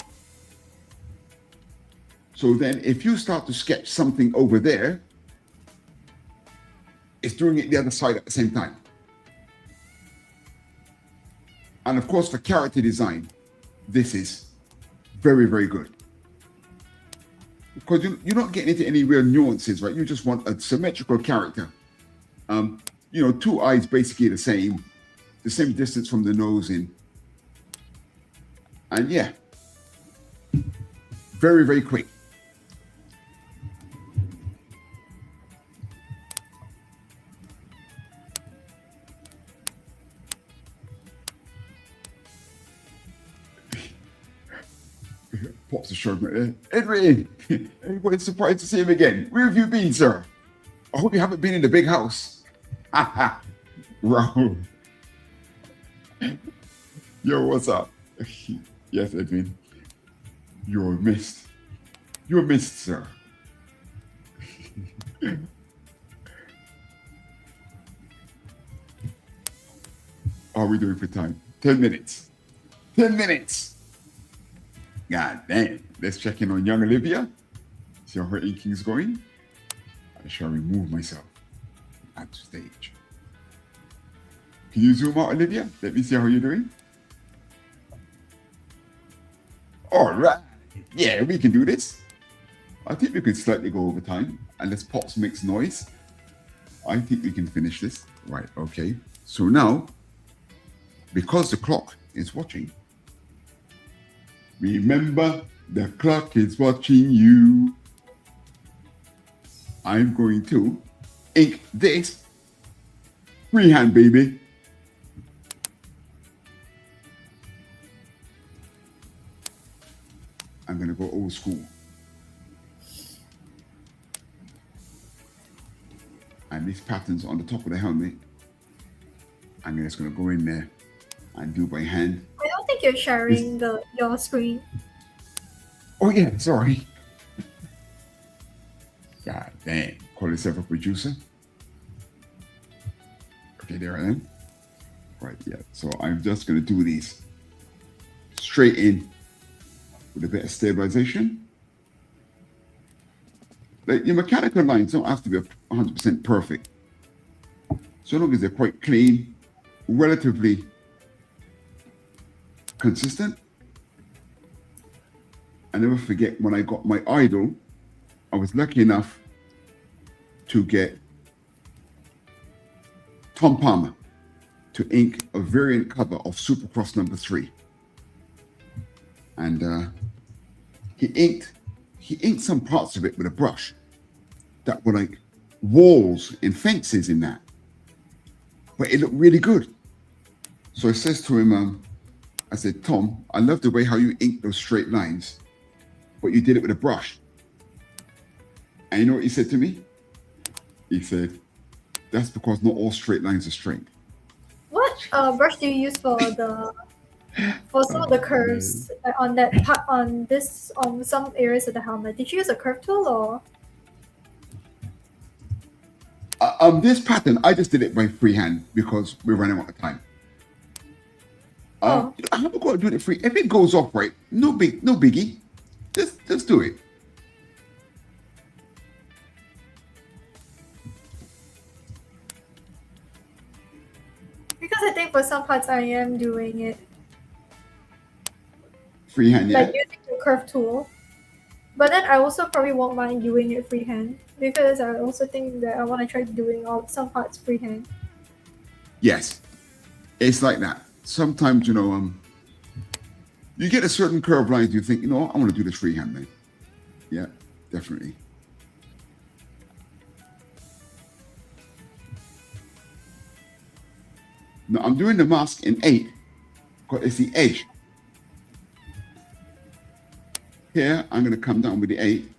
Speaker 3: So then if you start to sketch something over there, it's doing it the other side at the same time. And of course, for character design, this is very, very good. Because you're not getting into any real nuances, right? You just want a symmetrical character. You know, two eyes basically the same distance from the nose in. And yeah, very, very quick. Pops a shirt right there. Edwin, everybody's surprised to see him again. Where have you been, sir? I hope you haven't been in the big house. Rahul. Yo, what's up? Yes, Edwin. You're missed. You're missed, sir. How are we doing for time? 10 minutes. 10 minutes. God damn. Let's check in on young Olivia. See how her inking's going. I shall remove myself at stage. Can you zoom out, Olivia? Let me see how you're doing. All right. Yeah, we can do this. I think we could slightly go over time unless Pops makes noise. I think we can finish this. Right, okay. So now, because the clock is watching, remember the clock is watching you. I'm going to ink this freehand, baby. I'm going to go old school. And these patterns on the top of the helmet, I'm just going to go in there and do by hand.
Speaker 4: I don't think you're sharing your screen.
Speaker 3: Oh yeah, sorry. God damn. Call yourself a producer. Okay, there I am. Right, yeah. So I'm just going to do these straight in with a bit of stabilization. Like your mechanical lines don't have to be 100% perfect. So long as they're quite clean, relatively consistent. I never forget when I got my idol, I was lucky enough to get Tom Palmer to ink a variant cover of SupaCross #3. And he inked some parts of it with a brush that were like walls and fences in that. But it looked really good. So I says to him, I said, Tom, I love the way how you ink those straight lines, but you did it with a brush. And you know what he said to me? He said, that's because not all straight lines are straight.
Speaker 4: What brush do you use for some of the curves on that part on some areas of the helmet? Did you use a curve tool or?
Speaker 3: This pattern, I just did it by freehand because we're running out of time. I haven't got to do it free. If it goes off right, no biggie. Just do it.
Speaker 4: Because I think for some parts I am doing it
Speaker 3: Freehand, yeah.
Speaker 4: like using the curve tool. But then I also probably won't mind doing it freehand because I also think that I want to try doing some parts freehand.
Speaker 3: Yes, it's like that. Sometimes, you get a certain curve lines, you think, I want to do this freehand, man. Yeah, definitely. Now, I'm doing the mask in 8, because it's the edge. Here, I'm going to come down with the 8.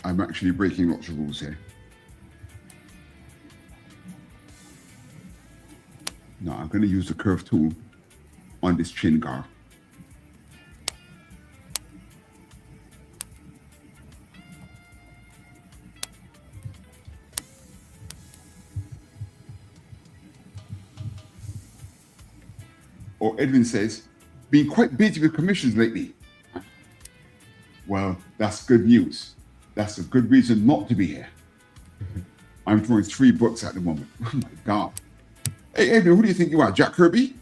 Speaker 3: I'm actually breaking lots of rules here. Now, I'm going to use the curve tool on this chin guard. Or Edwin says, been quite busy with commissions lately. Well, that's good news. That's a good reason not to be here. I'm drawing 3 books at the moment. Oh my God. Hey, Edwin, who do you think you are, Jack Kirby?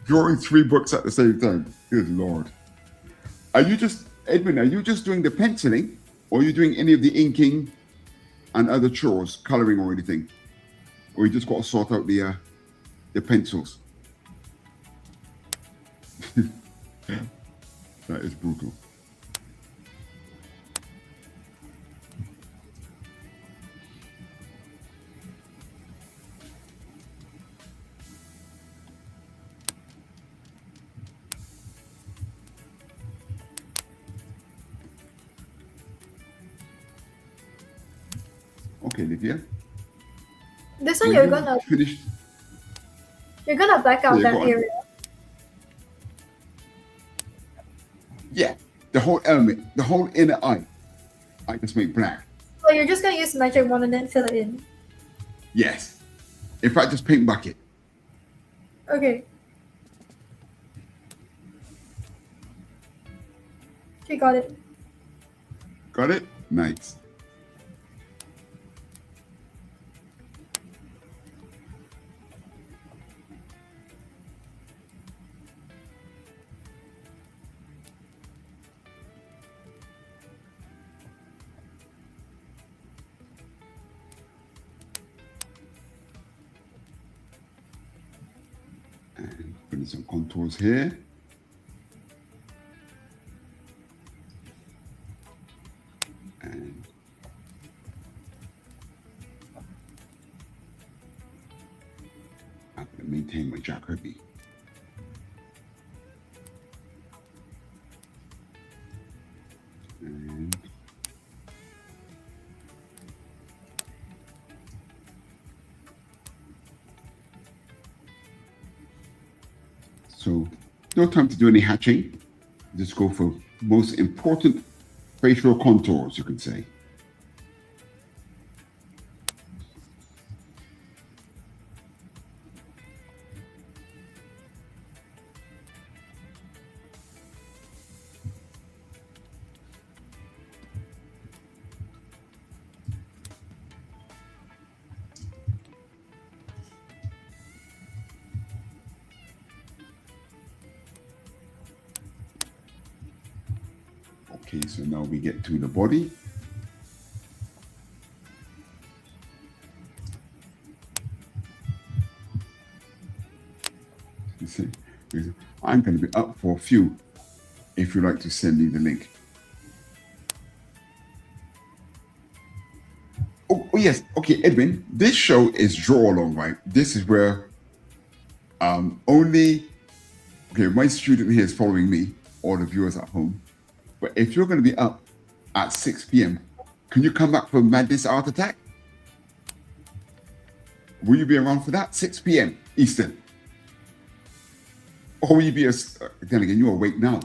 Speaker 3: Drawing 3 books at the same time. Good Lord. Edwin, are you just doing the penciling, or are you doing any of the inking and other chores, coloring or anything? Or you just got to sort out the pencils? That is brutal. Okay, Lydia.
Speaker 4: This one
Speaker 3: When
Speaker 4: you're
Speaker 3: you
Speaker 4: gonna
Speaker 3: finish,
Speaker 4: black out
Speaker 3: Yeah,
Speaker 4: that
Speaker 3: go on.
Speaker 4: area.
Speaker 3: yeah, the whole element, the whole inner eye, I just make black.
Speaker 4: So you're just gonna use magic wand and then fill it in.
Speaker 3: Yes. In fact, just paint bucket.
Speaker 4: Okay. Okay, got it.
Speaker 3: Got it? Nice. And putting some contours here. And I'm going to maintain my Jack Kirby. And so, no time to do any hatching. Just go for most important facial contours, you could say. Okay, so now we get to the body. You see, I'm going to be up for a few if you'd like to send me the link. Oh yes, okay, Edwin, this show is draw along, right? This is where only, okay, my student here is following me, all the viewers at home. But if you're going to be up at 6 p.m., can you come back for Madness Art Attack? Will you be around for that? 6 p.m. Eastern. Or will you be, then again, you're awake now.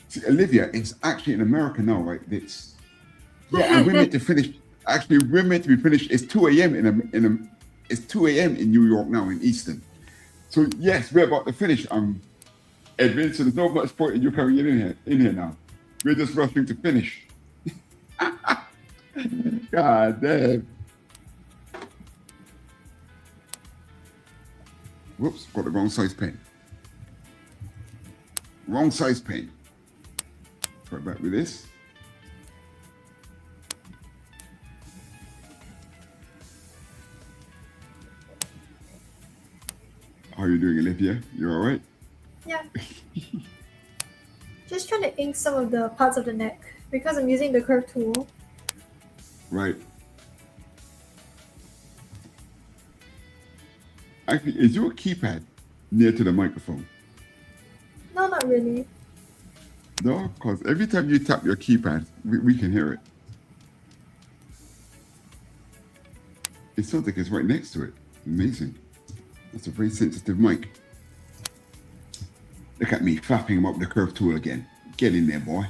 Speaker 3: See, Olivia is actually in America now, right? It's, yeah, and we're meant to finish, actually, we're meant to be finished. It's 2 a.m. It's 2 a.m. in New York now, in Eastern. So yes, we're about to finish, Edwin, so there's no much point in you coming in here now. We're just rushing to finish. God damn. Whoops, got the wrong size pen. Wrong size pen. Try back with this. How are you doing, Olivia? You all right?
Speaker 4: Yeah. Just trying to ink some of the parts of the neck because I'm using the curve tool.
Speaker 3: Right. Actually, is your keypad near to the microphone?
Speaker 4: No, not really.
Speaker 3: No, because every time you tap your keypad, we can hear it. It sounds like it's right next to it. Amazing. That's a very sensitive mic. Look at me flapping him up the curve tool again. Get in there, boy.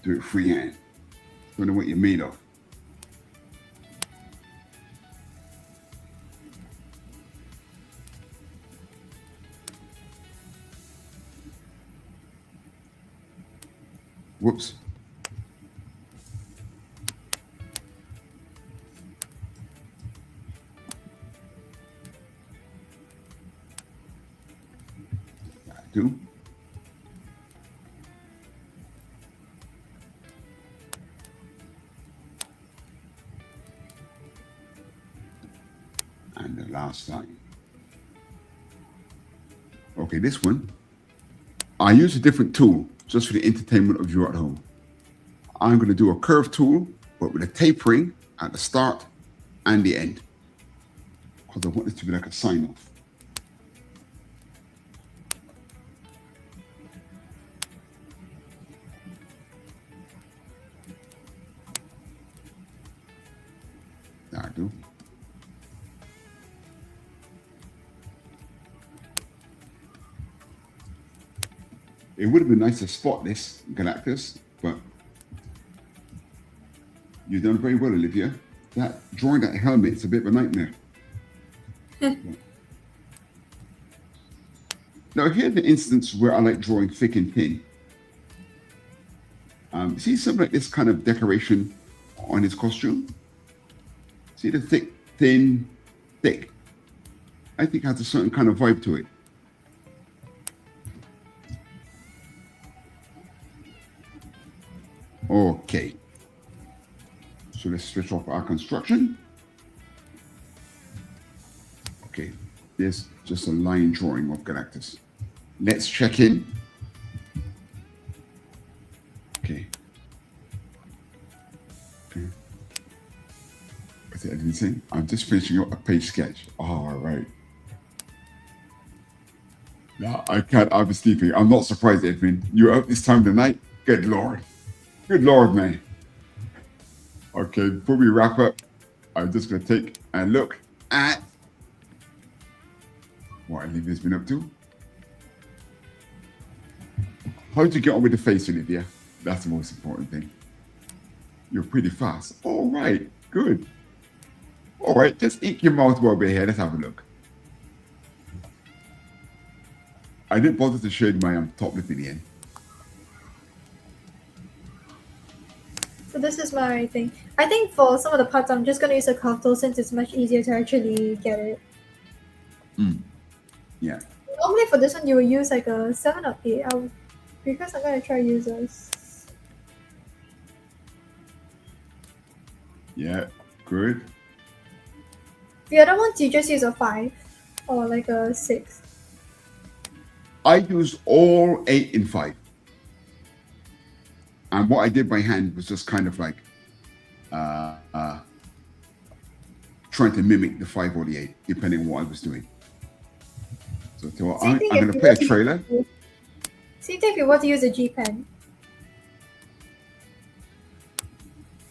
Speaker 3: Do it freehand. Don't know what you're made of. Whoops. Do. And the last line. Okay, this one, I use a different tool just for the entertainment of you at home. I'm going to do a curve tool, but with a tapering at the start and the end, because I want this to be like a sign off. It would have been nice to spot this, Galactus, but you've done very well, Olivia. That drawing that helmet is a bit of a nightmare. Now, here's the instance where I like drawing thick and thin. See something like this kind of decoration on his costume? See the thick, thin, thick? I think it has a certain kind of vibe to it. Okay. So let's switch off our construction. Okay, there's just a line drawing of Galactus. Let's check in. Okay. Okay. What's it editing? I'm just finishing up a page sketch. All right. Now I can't. I've been sleeping. I'm not surprised, Edwin. You're up this time of the night? Good Lord. Good Lord, man. Okay, before we wrap up, I'm just going to take a look at what Olivia's been up to. How did you get on with the face, Olivia? That's the most important thing. You're pretty fast. All right, good. All right, just ink your mouth while we're here. Let's have a look. I didn't bother to shade my top lip in the end.
Speaker 4: So this is my thing. I think for some of the parts, I'm just going to use a curve tool since it's much easier to actually get it.
Speaker 3: Yeah.
Speaker 4: Normally for this one, you will use like a 7 or 8. Because I'm going to try users.
Speaker 3: Yeah, good.
Speaker 4: The other ones, you just use a 5 or like a 6.
Speaker 3: I used all 8 and 5. And what I did by hand was just kind of like trying to mimic the 5 or the 8, depending on what I was doing. So I'm going to play a trailer.
Speaker 4: Same thing if you want to use a G pen.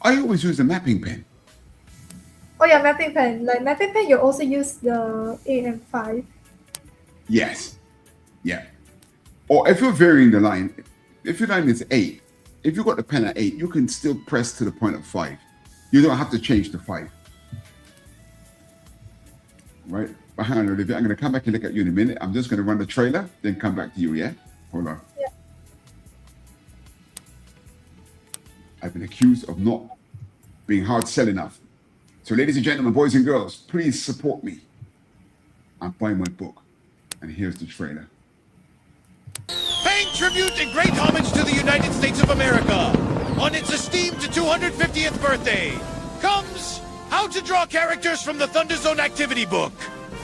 Speaker 3: I always use a mapping pen.
Speaker 4: Oh yeah, mapping pen. Like mapping pen, you also use the 8 and 5.
Speaker 3: Yes. Yeah. Or if you're varying the line, if your line is 8, if you got the pen at 8, you can still press to the point of 5. You don't have to change to 5. Right? But hang on, Olivia. I'm going to come back and look at you in a minute. I'm just going to run the trailer, then come back to you, yeah? Hold on.
Speaker 4: Yeah.
Speaker 3: I've been accused of not being hard sell enough. So ladies and gentlemen, boys and girls, please support me. I'm buying my book. And here's the trailer.
Speaker 7: Paying tribute and great homage to the United States of America on its esteemed 250th birthday comes How to Draw Characters from the Thunder Zone Activity Book,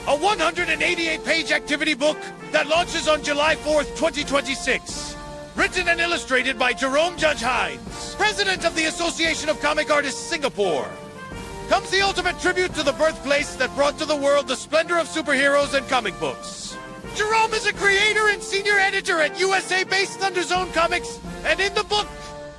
Speaker 7: a 188-page activity book that launches on July 4th, 2026. Written and illustrated by Jerome Judge Hinds, president of the Association of Comic Artists Singapore, comes the ultimate tribute to the birthplace that brought to the world the splendor of superheroes and comic books. Jerome is a creator and senior editor at USA-based Thunder Zone Comics, and in the book,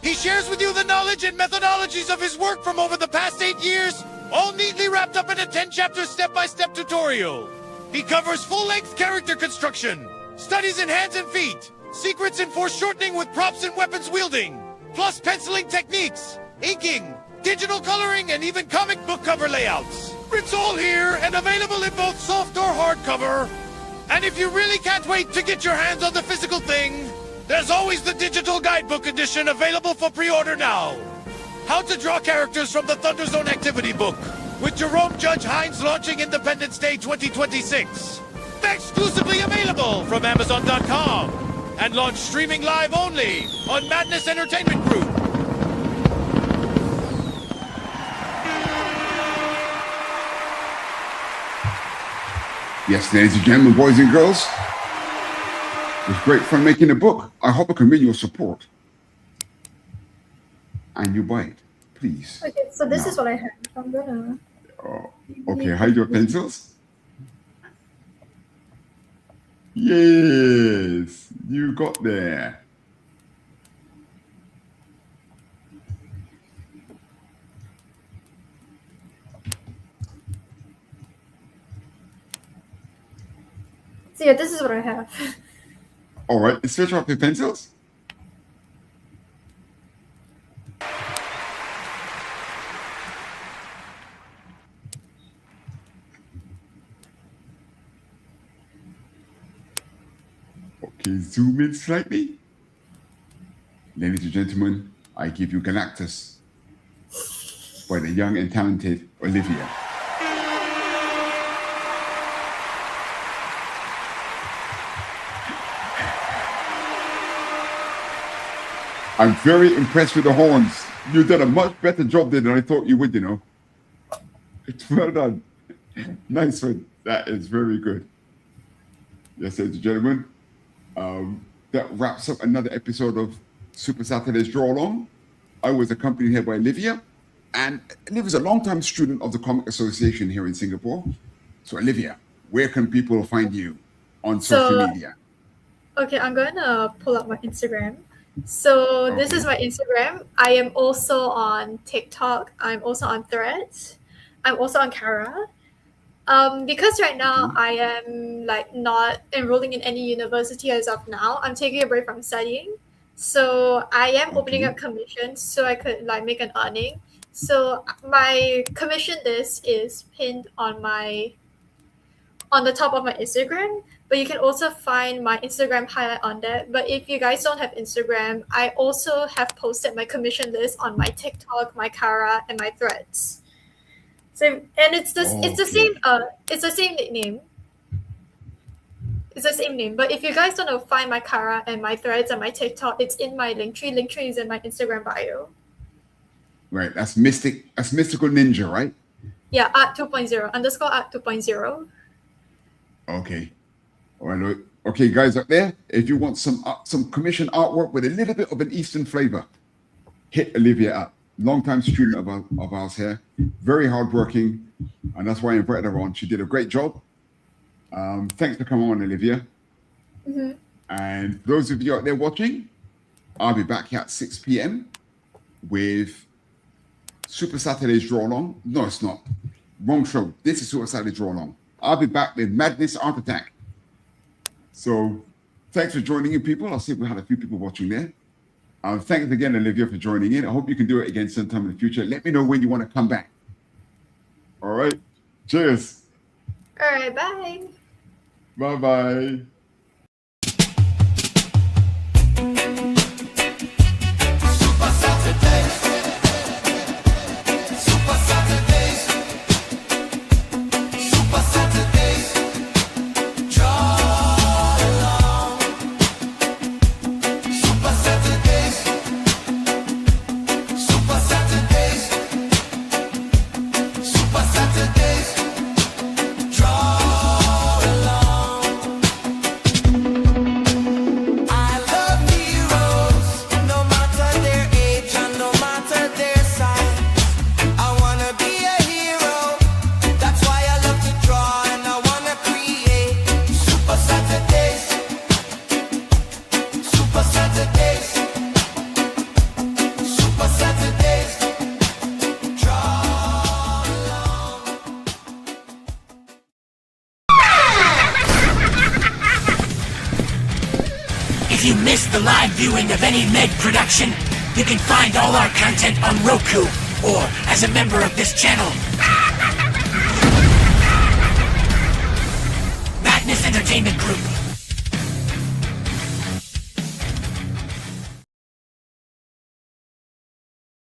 Speaker 7: he shares with you the knowledge and methodologies of his work from over the past 8 years, all neatly wrapped up in a 10-chapter step-by-step tutorial. He covers full-length character construction, studies in hands and feet, secrets in foreshortening with props and weapons wielding, plus penciling techniques, inking, digital coloring, and even comic book cover layouts. It's all here and available in both soft or hardcover. And if you really can't wait to get your hands on the physical thing, there's always the digital guidebook edition available for pre-order now. How to Draw Characters from the Thunder Zone Activity Book, with Jerome Judge Hinds launching Independence Day 2026. Exclusively available from Amazon.com and launched streaming live only on Madness Entertainment Group.
Speaker 3: Yes, ladies and gentlemen, boys and girls, it was great fun making the book. I hope I can win your support. And you buy it, please.
Speaker 4: Okay, so this
Speaker 3: Now.
Speaker 4: is what I have. I'm gonna.
Speaker 3: Oh, okay, hide your pencils. Yes, you got there.
Speaker 4: So yeah, this is what I have.
Speaker 3: All right, switch off your pencils. Okay, zoom in slightly. Ladies and gentlemen, I give you Galactus by the young and talented Olivia. I'm very impressed with the horns. You've done a much better job there than I thought you would, you know. It's well done. Nice one. That is very good. Yes, ladies and gentlemen, that wraps up another episode of Supa-Saturdays Draw-Along. I was accompanied here by Olivia, and Olivia's a long-time student of the Comic Association here in Singapore. So Olivia, where can people find you on social media?
Speaker 4: Okay, I'm going to pull up my Instagram. So this is my Instagram. I am also on TikTok. I'm also on Threads. I'm also on Kara. Because right now I am like not enrolling in any university as of now. I'm taking a break from studying. So I am opening up commissions so I could like make an earning. So my commission list is pinned on the top of my Instagram. But you can also find my Instagram highlight on that. But if you guys don't have Instagram, I also have posted my commission list on my TikTok, my Kara, and my Threads. So and it's the same nickname. It's the same name. But if you guys don't know, find my Kara and my Threads and my TikTok, it's in my Linktree. Linktree is in my Instagram bio.
Speaker 3: Right, that's Mystical Ninja, right?
Speaker 4: Yeah, art 2.0 _ art 2.0.
Speaker 3: Okay. All right, okay, guys out there, if you want some commission artwork with a little bit of an Eastern flavor, hit Olivia up. Longtime student of ours here, very hardworking, and that's why I invited her on. She did a great job. Thanks for coming on, Olivia. And those of you out there watching, I'll be back here at 6 p.m. with Supa-Saturdays Draw-Along. No, it's not. Wrong show. This is Supa-Saturdays Draw-Along. I'll be back with Madness Art Attack. So thanks for joining in, people. I see we had a few people watching there. Thanks again, Olivia, for joining in. I hope you can do it again sometime in the future. Let me know when you want to come back. All right. Cheers.
Speaker 4: All right, bye.
Speaker 3: Bye-bye.
Speaker 8: If you missed the live viewing of any Meg production, you can find all our content on Roku, or as a member of this channel,